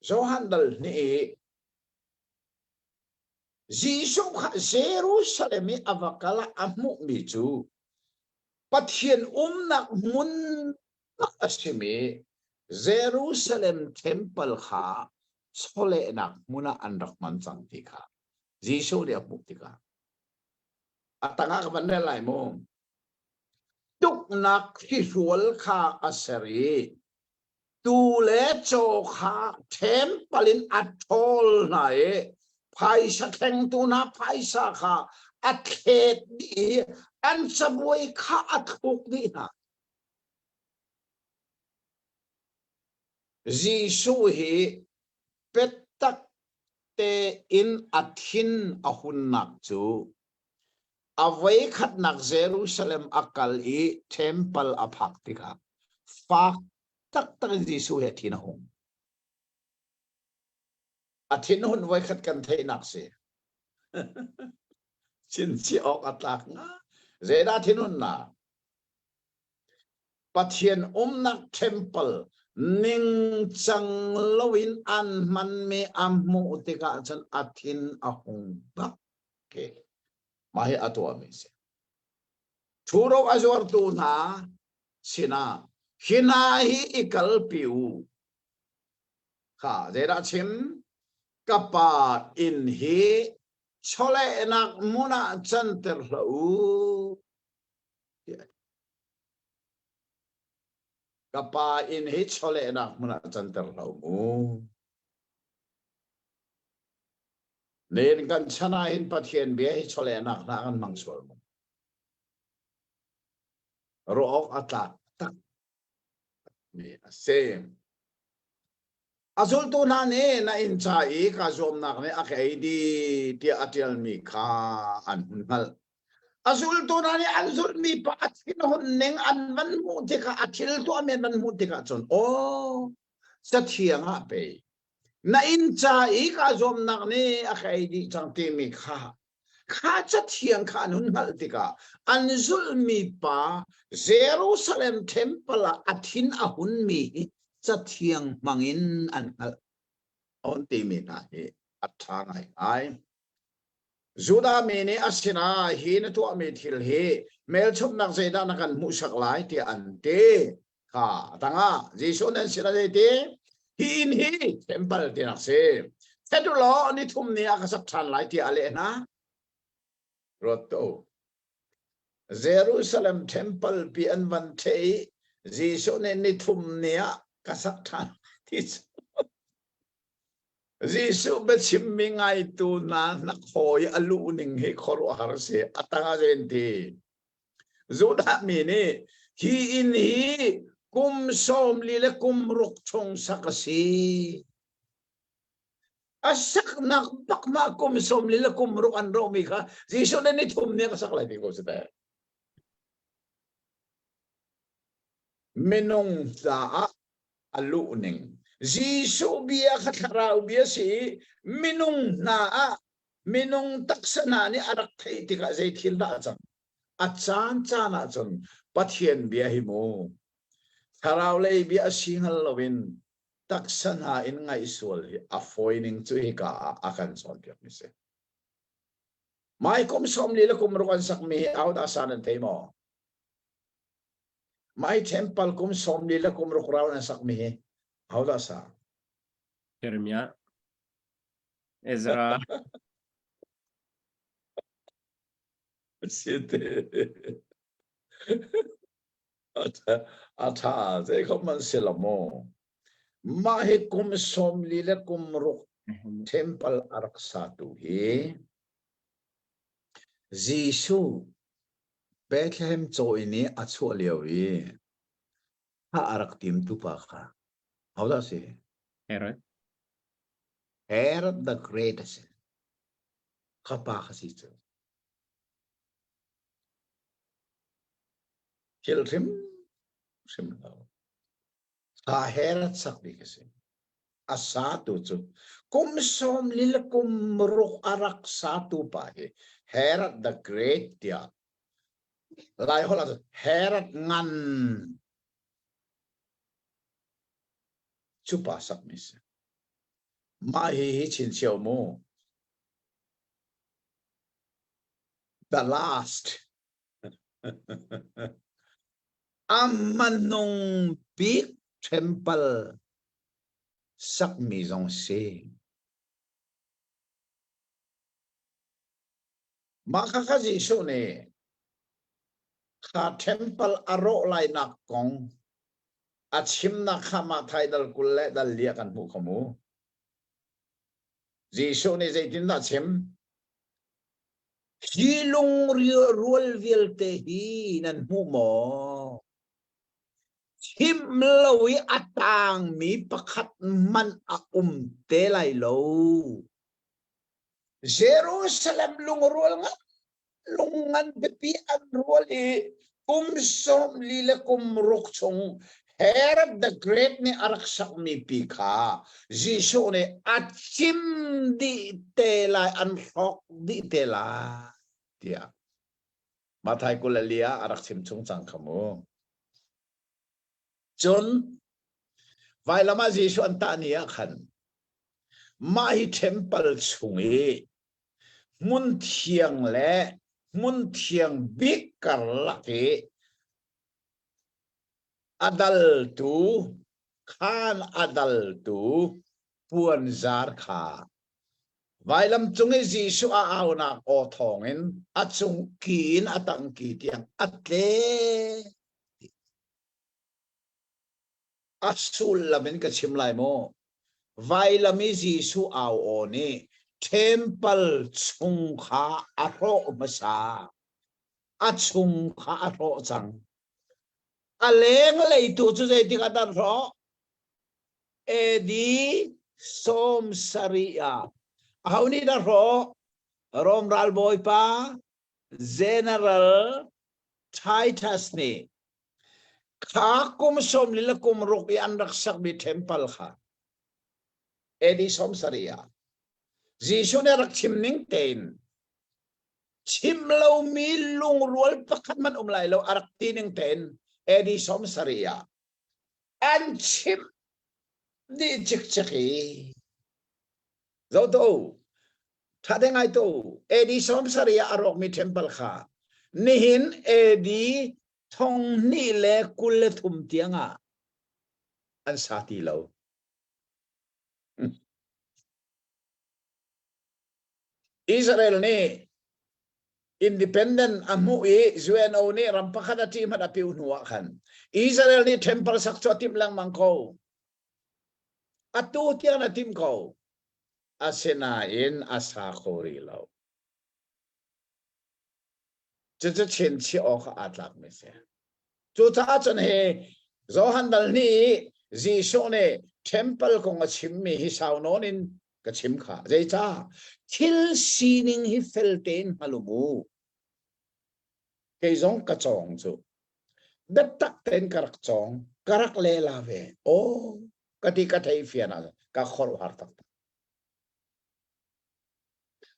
[SPEAKER 2] โจฮันเดลนี่จิสุขเยรูซาเล็มอวกาลอามุมิจูปัทเฮียนนักมุนนักสิมีเยรูซาเล็มเทมเพิลข้าโซเลนักมุนาอันรักมันสังติกาจิสุเรียกมุติกาอัตงะกันได้หลายโมงทุกนักที่สวลข้าอัสรีตูเลโจข้าเทมเพิลินอัตโตลไหนไพศาลแข่งตูนาไพศาข้าอัดเขตดีอันสบวยข้าอัดทุกดีนะ Giêsu hi petak te in athin ahun nak chu avai khat nak Jerusalem akal I temple aphak tika fak tak tak Giêsu he thin ahun athin hun vai khat kan thei nak se chin chi ok atlak nga zeda thin hun na Pathian nak temple ning chang lowin an man me ammu tika chan athin ahung bak ke mahi atwa me se thuro azor tu na sina hina hi ikal piu kha zera chim kapa in hi chole nak muna chan ter lau kapa in hi chole nak muna chan ter lau mu nen kan chana hin pathian bia hi chole nak na kan mangsol mu rook atlak tak me same azul tu na ne na in chai ka zom nak ne akai di ti atial mi kha an hunal azul tu na ne azul mi pa atin hon neng an man mu te ka atil tu amen man mu te ka chon o sa thianga pe na in chai ka zom nak ne akai di chang ti mi kha kha cha thiang kha nun hal te ka an zul mi pa Jerusalem temple atin ahun mi cha thiang mangin an on ti mi na he athangai ai Juda me ne asina hi na tu ame thil he mel chop nak zeda na kan mu sak lai ti an te kha tanga Jesu nen sira de te hi in hi temple ti nak se setulo ni thum ni akasak than lai ti ale na roto Jerusalem temple pi an van te Jesu nen ni thum ni akasak than ti Jesu bechim mingai tu na nakhoy alu ning he khoro har se atanga jenti Juda mi ne hi in hi kum som li le kum ruk chong sakasi asak nak bakma kum som li le kum ruk an ro mi kha Jesu ne ni thum ne ka sak lai ti ko se ta menong sa alu ning Jesu bia khatharau bia si minung na minung taksana ni arak thei tika zai thil da chang achan chana chon pathian bia hi mo tharau lei bia singal lovin taksana in ngai sual hi avoiding chu hi ka akan son pyak ni se mai kom som li la kum rukan sak mi out asan an thei mo mai temple kum som li la kum ruk raw an sak mi how does that?
[SPEAKER 1] Jeremiah, Ezra,
[SPEAKER 2] Ata, they come and selamo. Mahi kum som lila kum ruk temple araksatu he. Jesu Bethlehem cho ini achu liawi. Ha arak tim tu pa ka. How does it?
[SPEAKER 1] Herod,
[SPEAKER 2] Herod the Greatest. Kapa kasi ito. Killed him. Simulaw. Sa Herod sakbi kasi. Asatu chu. Kum som lila kum ruk arak satu pa he. Herod the Great dia. Lai hola Herod ngan. Chupa sakmis. Mahi chin siyaw mo. The last. Amanong big temple sakmi zong se. Makakazi so ne. Ka temple aro lai nakong. At him na kama tay dal kulle dal liakan mo kamu. Jiso ni zaitin na him. Hilong rual vil te hi nan mo mo. ทิมลวิอัตางมีประคัดมันเตไลโลเยรูซาเล็มลุงรัวงะลุงงันเบปีอันรัวลีกุมสมลีเลกุมรุกชงเฮรัด the great นี่อารักษามีปีขาจิโชเนี่ยอัดชิมดิเตลายอันรอกดิเตลาเดียมาไทยกุลเลียอารักชิมชงจังขโมจนไวลามาจิโชอันตานียขันมาฮิเทมเปิลชุงมุนเทียงและมุนเทียงบิกกะลักอดัลตูขานอดัลตูปวนจาร์ขาไว้ลำจงให้จีสุอาเอานักอทองเงินอัดจงกีนอัตังกีเตียงอัดเลอัดสุลละเป็นกชิมไลโมไว้ลำมีจีสุเอาโอนี่ temple ชุงขาอโรมาซาอัดชุงขาอโรจังAleng lay tu tu say di kadar ro edi som saria ahaw ni da ro rom ral boy pa general Titus ni kakum som lila kum ruki an raksak bi temple kha edi som saria Jisoo ne rak chim ning ten chim lo mi lung rual pakat man umlay lo arak tining ten Edi som saria an chim di chik chiki zoto thadengai to edi som saria arok mi temple kha nihin edi thong ni le kul le thum tianga an sati lo Israel ni independent amu UN ni rampakada tim hada piu nuwa kan Israel ni temple sakcho tim lang mangko atu tiang na tim ko asena in asa khori lo je chen chi o kha atlak me se chu ta chon he zo han dal ni ji sho ne temple ko nga chim mi hi sao no nin ka chim kha jai cha thil sining hi felten halumu cái giống cả chồng chú đất tắc tên karak chồng karak le la về ô cái đi cái thấy phiền à cái khổ hard tắc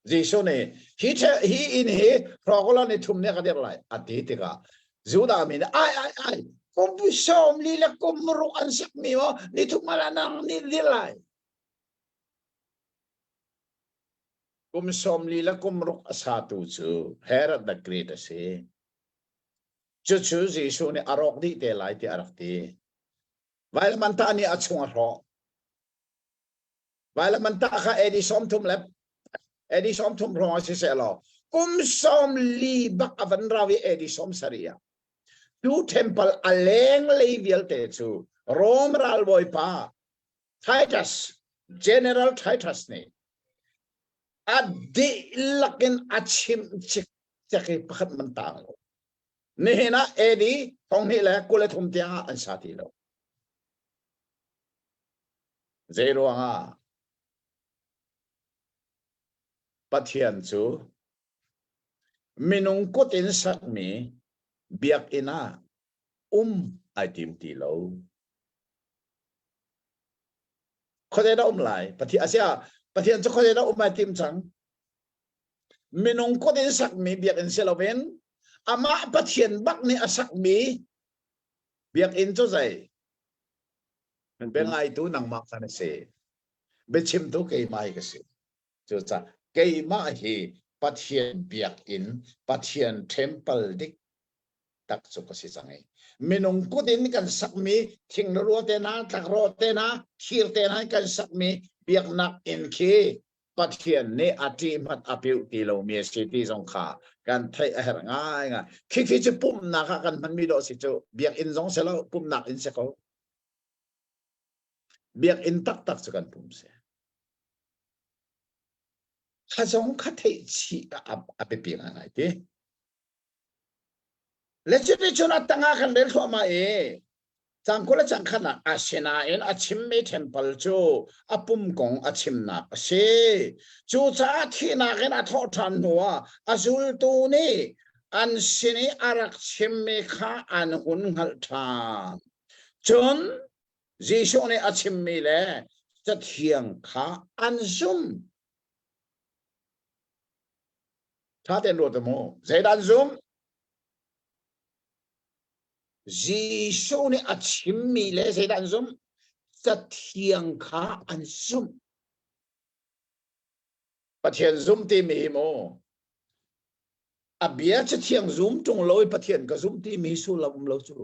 [SPEAKER 2] gì số này hi in hi rogola này thum này cái điều lại à tí tí cả dù đã mình ai cũng bị xóm li là cũng ruk ăn sắc mi mà ni thum mà nang ni đi lại cũng xóm li là cũng ruk sa tu chú hera the greatest chú chú gì số này arok đi để lại thì arok đi vậy là mình ta ni achung arok vậy là mình ta khai edi som thum lep edi som thum rong si se lo kum som li bak avan rawi edi som saria tu temple aleng levial te chu rom ral boy pa Titus general Titus ni adi lakin achim chik chaki pakhat man ta Nihina edi thong hi la kulet thum tia an sati lo zero nga pathian chu minung ko tin sak mi biak ina ai tim ti lo khode da lai pathi asia pathian chu khode da ai tim chang minung ko tin sak mi biak in seloven ama pathian bak ni asak mi biak in cho zai bengai tu nang mak san se bechim tu ke mai ka se cho cha ke ma hi pathian biak in pathian temple dik tak chu ka si changai minung ko din kan sak mi thing ro te na tak ro te na thir te na kan sak mi biak nak in ki pathian ne ati mat apiu ti lo mi city jong kha kan thai a her ngai nga khi chu pum na kha kan man mi do si chu biak in jong se lo pum nak in se ko biak in tak tak chu kan pum se kha jong kha thai chi a pe pi ngai ti le chu na tanga kan le thwa ma e จังคนละจังขนาดอาเชนาเอ็นอาชิมไม่เทมเพิลจูอาปุ่มกงอาชิมนักเชจูจ้าที่นักเอ็นอาทอทันหัวอาจุลตูนี่อันสินีอารักชิมไม่ข้าอันหุ่นหัลทานจนจีชนี่อาชิมไม่เลยจะเทียงข้าอันซุ่มถ้าเต็นรถโมเจดันซุ่มจีชูนี่อาชิมมีเลยเสดันซุมจะเทียงข้าอันซุมประเทศซุมที่มีโมอาเบียจะเทียงซุมจงลอยประเทศกับซุมที่มีสุลมุลจู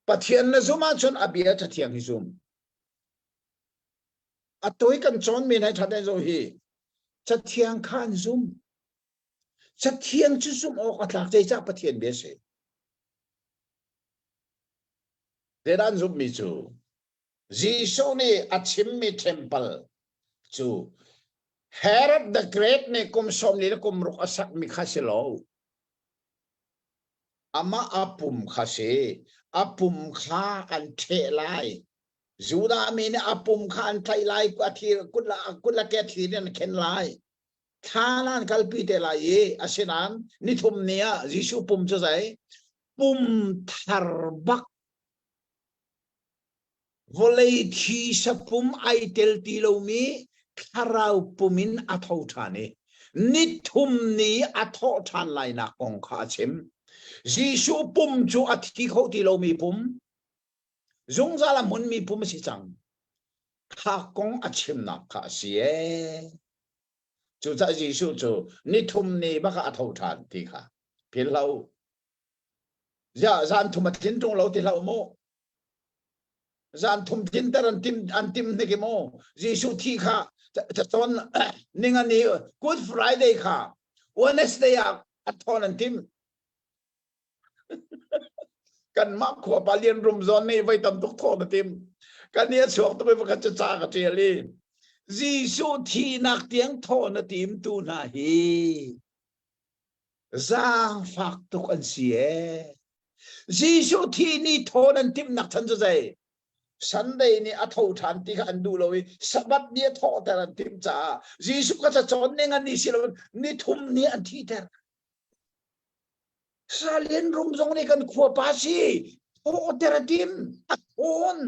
[SPEAKER 2] ประเทศนั้นซุมจนอาเบียจะเทียงซุมอัตัวกันจนมีในทัดในโซฮีจะเทียงข้าอันซุมจะเทียงจุซุมออกอัตลักษณ์ใจจากประเทศเบียเสเดรันซุมมิจูจีซูนี่อาชิมมีเทมเพิลจูเฮรัดเดอะเกรทนี่กุมสมลีกุมรุกอสักมิคาสิโลอามาอาปุ่มคาเซอาปุ่มข้าอันเทไลจูดามีเนี่ยอาปุ่มข้าอันไทไลกว่าที่กุลแกทีเนี่ยเข็นไลท่านั่นกัลปีเตไลอาเชนันนิทุมเนี่ยจีซูปุ่มจะใส่ปุ่มทาร์บักวลัยที่สปุ่มไอเทลตีโลมีคาราวปุ่มินอัทเอาทานีนิทุมนี้อัทเอาทานไลนักองข้าเชมจีชูปุ่มจูอัฐิเขาตีโลมีปุ่มจงซาลามุนมีปุ่มสิจังข้ากงอัชมนักข้าเสียจูจ้าจีชูจูนิทุมนี้บักอัทเอาทานที่ข้าเพียงเราอย่าจานทุมทิ้งตรงเราที่เราโมจานทุมทิ้งแต่อันติมนี่กี่โมจีชูที่ข้าจะตอนนี่งันนี้ Good Friday ข้า Wednesday อัทอนอันติมกันมากขวบปาเลียนรุมซอนนี่ไว้ตำทุกโทษนะติมกันเนี้ยสวกต้องไปประกาศจะจ้ากับเจลีจีสูที่นักเตียงโทษนะติมตูนาฮีจางฟักตุกันเสียจีสูที่นี่โทษนั่นติมนักทันจะใจสันเดย์นี่อัฐาวทันที่กันดูเลยสบัดเนี่ยโทษแต่นันติมจ้าจีสูก็จะจอนเนี่ยงันนี่สิเรานี่ทุ่มนี่อันที่แต่ซาเลียนรุมซงนี่กันขวบปาซีโอ้เดรดิมอัดโอน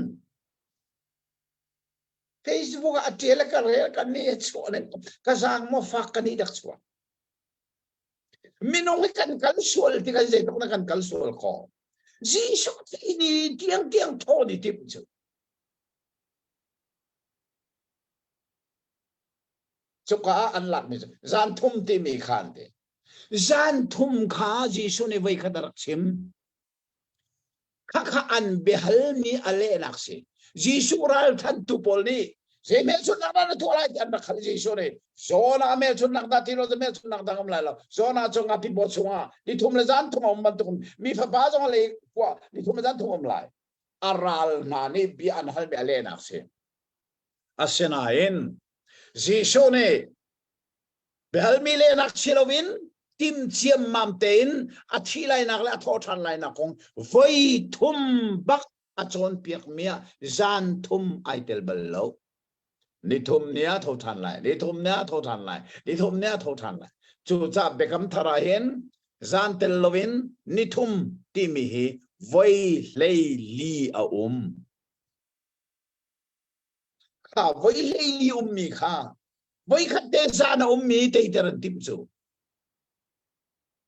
[SPEAKER 2] เฟซบุ๊กอัดเจลกันเรื่องกันนี่ชัวร์เนี่ยก็สร้างมาฝากกันนี่ดักชัวร์มินองกันชัวร์ที่กันเจตกันกันชัวร์ก็จีสุที่นี่เตียงโทษนี่ทิพย์จูสุก้าอันหลักนี่จานทุ่มที่มีขันเดจานทุ่มขาจีสุนี่ไว้ขดรักชิมข้าอันเบลมีอะไรนักสิจีสุรัลทันตุปอลนี่เซเมสุนักนั้นตัวอะไรอันนักขันจีสุนี่โซนาเมสุนักดัติโรเมสุนักดังกำลังแล้วโซนาจงอาทิบทสวงดิทุ่มเลจานทุ่มมันทุ่มมีพระบาจงอะไรกว่าดิทุ่มเลจานทุ่มอะไรอารัลนานี่บีอันฮัลเบลอะไรนักสิอาเซนาอินจีสุนี่เบลมีเลนักสิลวินทิมเชียมมัมเตนอาทิไลนักและอาทอทันไลนักของไว้ทุ่มบักอาจนเปียกเมียจานทุ่มไอเทลเบลโลนิทุ่มเนี้ยทอทันไลนิทุ่มเนี้ยทอทันไลนิทุ่มเนี้ยทอทันไลจูจ้าเบกัมทาราเห็นจานเทลโลวินนิทุ่มที่มีฮีไว้เลยลีอาข้าไว้เลยลีมีข้าไว้ขัดเดซานามีเตยเตรันติมจู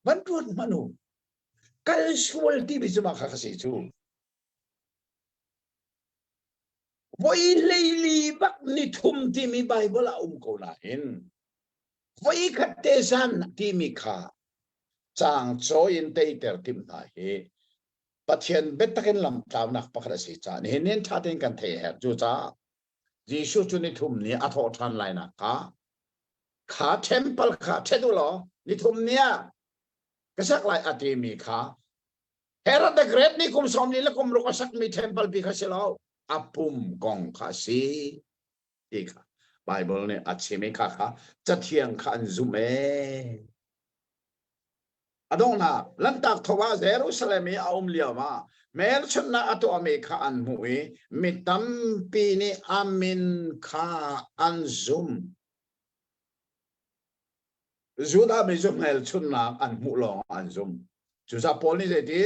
[SPEAKER 2] bantuan manu casual ti bisu makakasitu voi leili bak ni thum ti mi bible ko lain voi khatesan ti mi kha chang choin te ter tim na he pathian betaken lam taw nak pakra si cha ni nen thaten kan the her chu cha jisu chu ni thum ni atho than lai na kha temple kha thedu lo ni thum nia kasak lai ati mi kha Herod the Great ni kum som nila kum rukasak mi temple bi khasilaw apum gong khasi ika Bible ni achimi kha cha thiang khan zume adong na lantak thowa Jerusalem i aum liama mel chunna ato ame kha an mui mitam pi ni amin kha an zum Juda mi zum mel chunna an mu long an zum chusa poli je ti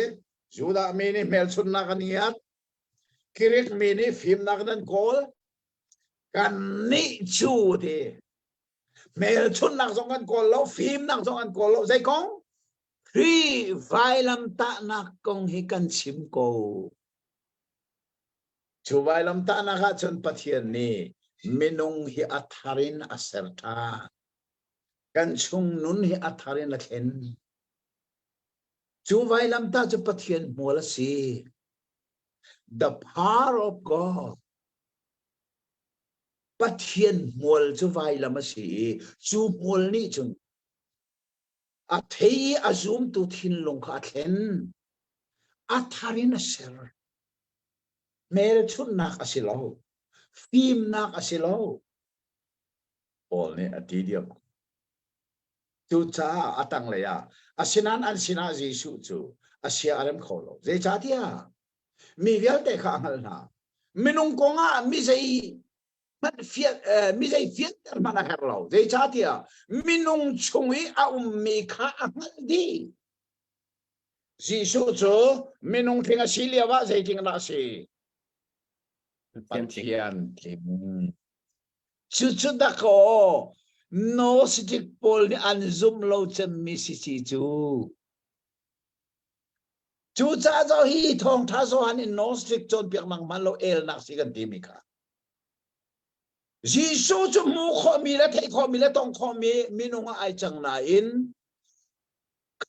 [SPEAKER 2] Juda mi ni mel chunna kaniat kirik mi ni phim na kan kol kan ni chu ti mel chunna zong kan kol lo phim na zong kan kol lo dai kong Ri vai lam ta na kong hi kan chim ko chu vai lam ta na kha chun pathian ni minung hi atharin asertha kan chung nun hi atharin la khen chu vai lam ta chu pathian mola si the power of God pathian mol chu vai lam si chu mol ni chung a thei azum tu thin long kha khen atharin aser mel chun nak asilo phim nak asilo all ni atidiam chu cha atang le ya asinan an sina Jesu chu asia aram kholo je cha tia mi vial te kha ngal na minung konga mi sei man fiat mi sei fiat ter mana herlo je cha tia minung chungi a mi kha ngal di Jesu chu minung thinga silia wa je ting na si Patian ting chu chu da ko no sitik pol ni an zoom lo chen mi si chi chu cha zo hi thong tha so han in no sitik chon piak mang man lo el nak si kan ti mi kha Jisu chu mu kho mi la thei kho mi la tong kho mi minung ai chang na in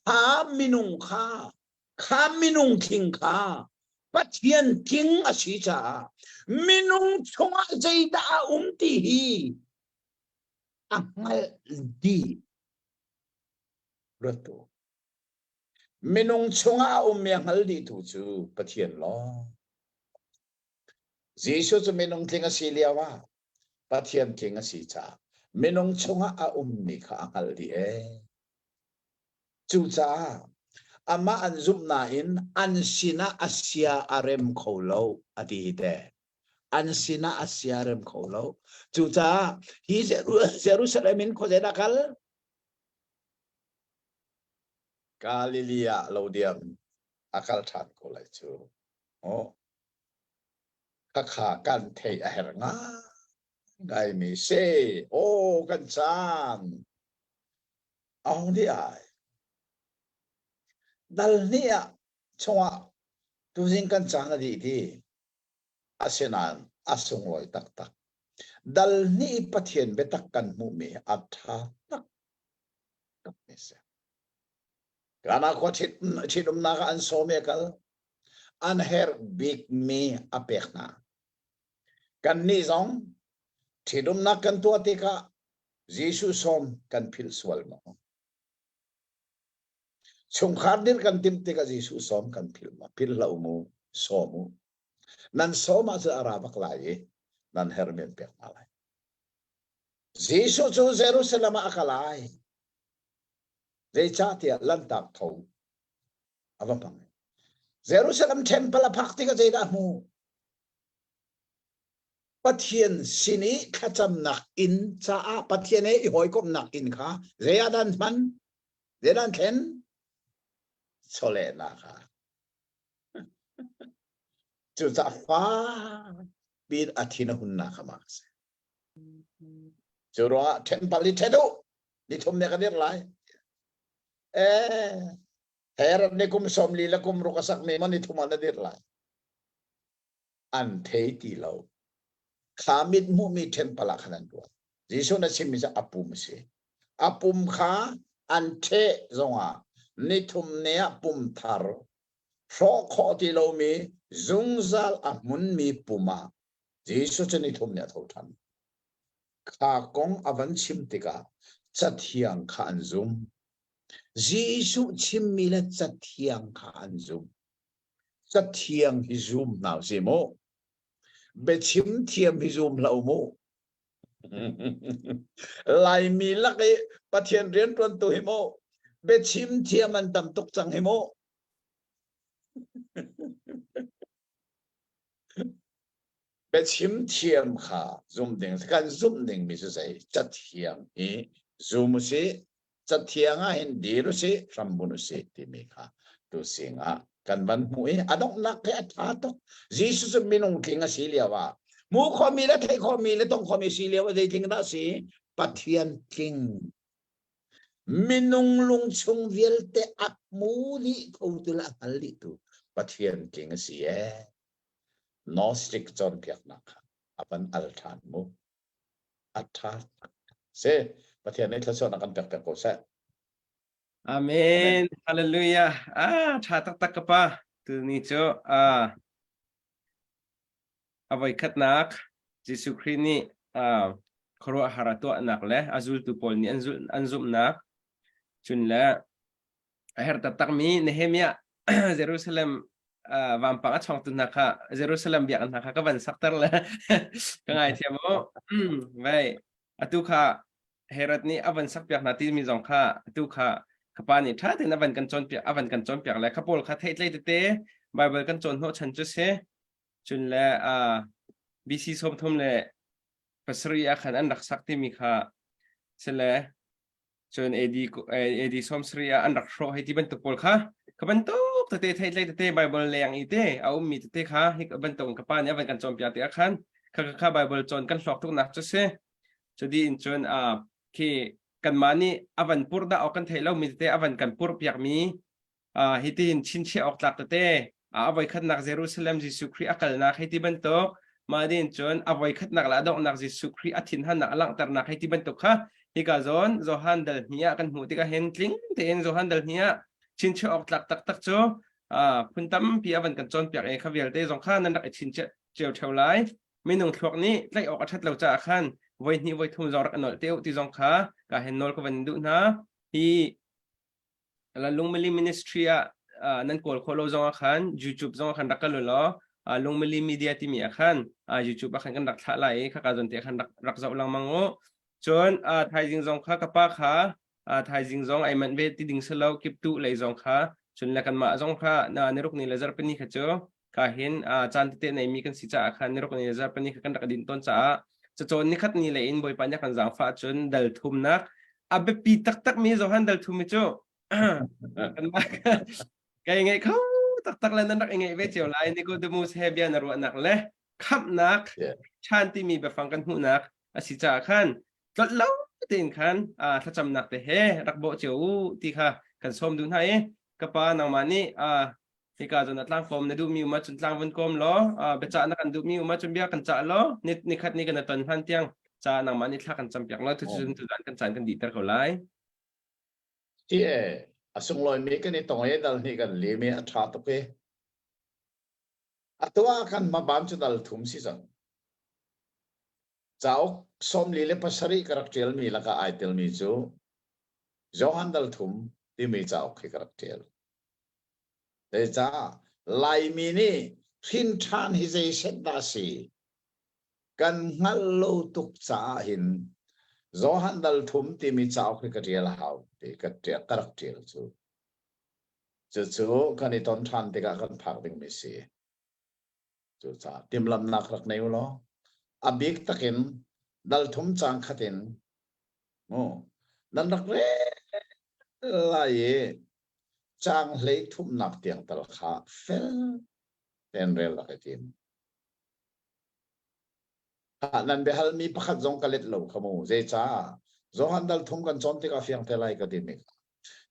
[SPEAKER 2] kha minung thing kha Patian ting a si cha minung chunga zai da ti hi angal di roto minung chunga angal di tu chu pathian lo Jesu chu minung tlinga silia wa pathian tlinga si cha minung chunga mi kha angal di chu cha ama an zum na in an sina asia arem kholo adi de an sina asia arem kholo chu cha hi Jerusalem in kho da kal Galilee lo diam akal than ko lai chu o kha kan thei a her nga ngai mi se o kan chan ong di ai dal nia chunga tu jing kan chang di ti asenan asung loi tak tak dal ni pathian betak kan mu me atha tak tak me se kana ko chidum na ka an so me kal an her big me apekna kan ni zong chidum na kan tu atika Jesu som kan phil swal mo chung khardir kan tim tika Jesu som kan phil lau mu so mu nan so ma sa arabak lai nan hermen pek malai Jesu chu Jerusalem akalai ze chatia lantak tho avapang Jerusalem temple phakti ka jeda mu pathian sini khacham nak in cha a pathian e hoi kom nak in kha zeadan man zeadan ken sole na kha chu cha fa bir athina hunna khama se chu ro temple li thedo li thom ne ka der lai her ne kum som li la kum ro ka sak me man ni thuma na der lai an thei ti lo khamit mu mi temple khanan do Jesu na sim mi sa apum se apum kha an the zonga ni thum ne apum thar ro kho ti lo mi zungzal amun mi puma Jesu chani thum ne tho than kha kong avan chim tika chathiang kha an zum Jesu chim mi la chathiang kha an zum chathiang hi zum naw se mo be chim thiam hi zum lau mo lai mi la ke pathian rian tuan tu hi mo be chim thiam an tam tuk chang hemo be chim thiam kha zum ding kan zum ding mi se sai chat thiam e zum se chat thianga hin diru se rambunu se ti mi kha tu singa kan ban mu e adok nak ke tha to Jesus minung kinga silia wa mu kho mi la thai kho mi la tong kho mi silia wa dei ting da si pathian king minung lung chung vial te ap mu li ko tu la ali tu pathian king si e no stick chon piak na kha apan al than mu atha se pathian nei thla so na kan pek pek ko sa
[SPEAKER 1] Amen. Hallelujah. Cha tak tak ka pa. Tu ni cho avai khat nak Jesu Christ ni khoro harato anak le azul tu pol ni anzum nak chun la aher tak mi Nehemia Jerusalem vampang at chong tu naka Jerusalem biak naka ka ban saktar la ka ngai thiam mo vai atu kha herat ni avan sak piak na ti mi jong kha atu kha khapa ni tha te na van kan chon piak avan kan chon piak la khapol kha thei tlei te Bible kan chon ho chan chu se chun la BC som thum le pasri a khan an rak sak ti mi kha sele chun AD som sri an rak ro hai ti ban tu pol kha kaban to te thei tlei te Bible leng ite au mi te kha hi ban tong khapa ni avan kan chon piak te khan kha Bible chon kan hlok tuk nak chu se chudi in chun khi kan mani avan pur da ok kan thelo mi te avan kan pur piak mi hitin chin che ok tlak te avoi khat nak Jerusalem Jesu Christ akal na khiti ban to ma din chun avoi khat nak la dok nak Jesu Christ athin han nak lang tar nak khiti ban to kha hi ka zon zo handal nia kan hu ti ka hen tling te en zo handal nia chin che ok tlak tak tak cho phun tam pi avan kan chon piak e khavial te zong kha nan dak chin che cheu theu lai minung thlok ni lai ok athat lo cha khan voi ni voi thum zor anol teu ti zong kha ka hen nol ko van du na hi la lungmeli ministry nan kol kholo zong khan YouTube zong khan rakal lo lungmeli media ti mi khan YouTube khan kan rak tha lai kha ka zon te khan rak zau lang mango chon thai jing zong kha ka pa kha thai jing zong ai man ve ti ding selo kip tu lai zong kha chun la kan ma zong kha na neruk ni lazar pani kha cho ka hin chan te nei mi kan si cha khan neruk ni lazar pani kha kan rak din ton cha chon ni khat ni le in boy pa nya kan jang fa chun dal thum nak abe pi tak tak mi zo han dal thum mi cho kan ma kai ngai khau tak tak la nak ngai ve chiao lai ni ko de mu se bia na ro nak le khap nak chan ti mi be fang kan hu nak asi cha khan tlot lo tin khan tha cham nak te he rak bo chiu ti kha kan som du hai ka pa nang ma ni hi ka zon atlang kom na du mi ma chun tlang von kom lo be cha na kan du mi ma chun bia kan cha lo ni khat ni kan ton han tiang cha nang ma ni thla kan cham piak lo tu chun tu dan kan chan kan di tar ko lai
[SPEAKER 2] ti e asung loi mi kan ni tong e dal ni kan le mi atha to pe atwa kan ma ban chu dal thum si sang chao som li le pasari karakter mi la ka ai tel mi chu johan dal thum ti mi chao khi karakter de cha lai mi ni thin than hi je set da si kan ngal lo tuk cha hin johan dal thum ti mi chao khi ka rial hau ti ka te karakter chu chu kan i ton than te ka kan phak ding mi si chu cha tim lam nak rak nei lo abik takin dal thum chang khatin mo nan rak re la ye chang hlei thum nak tiang tal kha fel ten rel la katim nan be hal mi pakhat jong kalet lo khamo je cha zo han dal thum kan chon te ka fiang te lai ka ti mi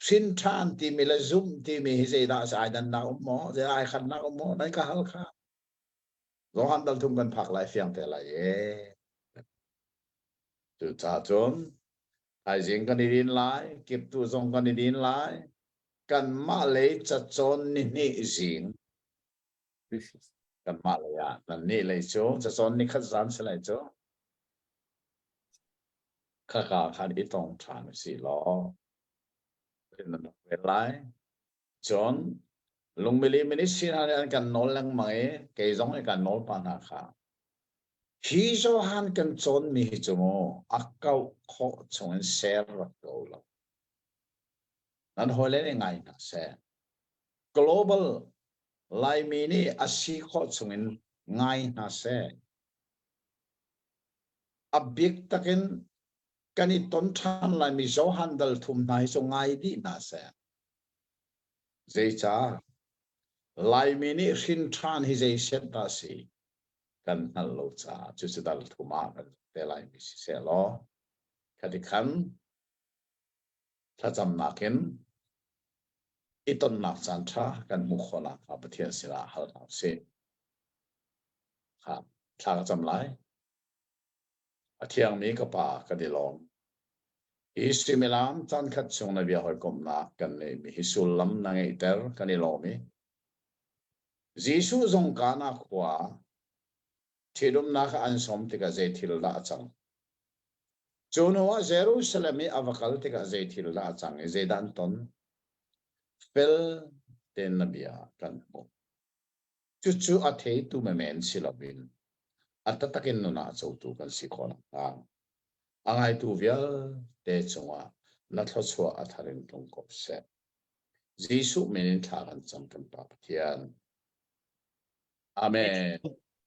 [SPEAKER 2] sin than ti mi la zum ti mi hi je da sai dan na mo je ai khan na mo nai ka hal kha zo han dal thum kan phak lai fiang te lai ye tu cha chon ai jing kan din lai kip tu zong kan din lai kan ma le cha chon ni ni jing kan ma le ya nan ni le cho cha chon ni khat zan se lai cho kha kha khan i tong than si lo nan ve lai chon lung mili mini sin han kan nol lang mai ke zong kan nol pa na kha hi zo han kan chon mi hi chomo akau kho chon ser ra ko lo nan hole ne ngai na se global lai mi ni asi kho chungin ngai na se abik takin kani ton than lai mi zo handal thum nai so ngai di na se zai cha lai mi ni rin than hi zai set ta si kan hal lo cha chu chu dal thuma kan te lai mi si se lo khati khan tha cham nakin iton nak chan tha kan mu khona ka pathian sira hal na se ha thla cham lai athiang mi ka pa ka di lom hi similam chan khat chung na bia hoi kom na kan ne mi hi sul lam na ngai ter kan ni lo mi jisu zong ka na khwa thilum na ka an som ti ka zai thil la chang chunowa jerusalem mi avakal ti ka zai thil la chang e zai dan ton pel ten na bia kan mo chu chu a thei tu me men silabin atatakin no na chau tu kan si khona angai tu vial te chunga na thlo chua atharin tong kop se jisu menin tharan cham kan pa pathian amen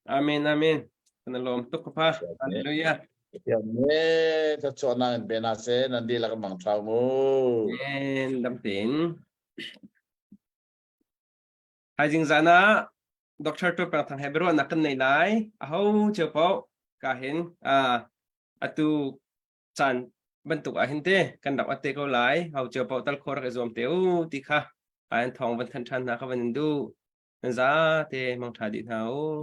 [SPEAKER 1] Amen, amen. Kanalom to ka pa. Hallelujah.
[SPEAKER 2] ya me ta chona bena se nan di la ka mang thau mo
[SPEAKER 1] Amen. Dam tin. Hai jing zana Dr. to pa thang hebro na kan nei lai. Aho che po ka hin atu chan bentuk a hin te kan dak ate ko lai hau che po tal khor ka zom te u ti kha an thong ban than than na ka ban du za te mang tha di thau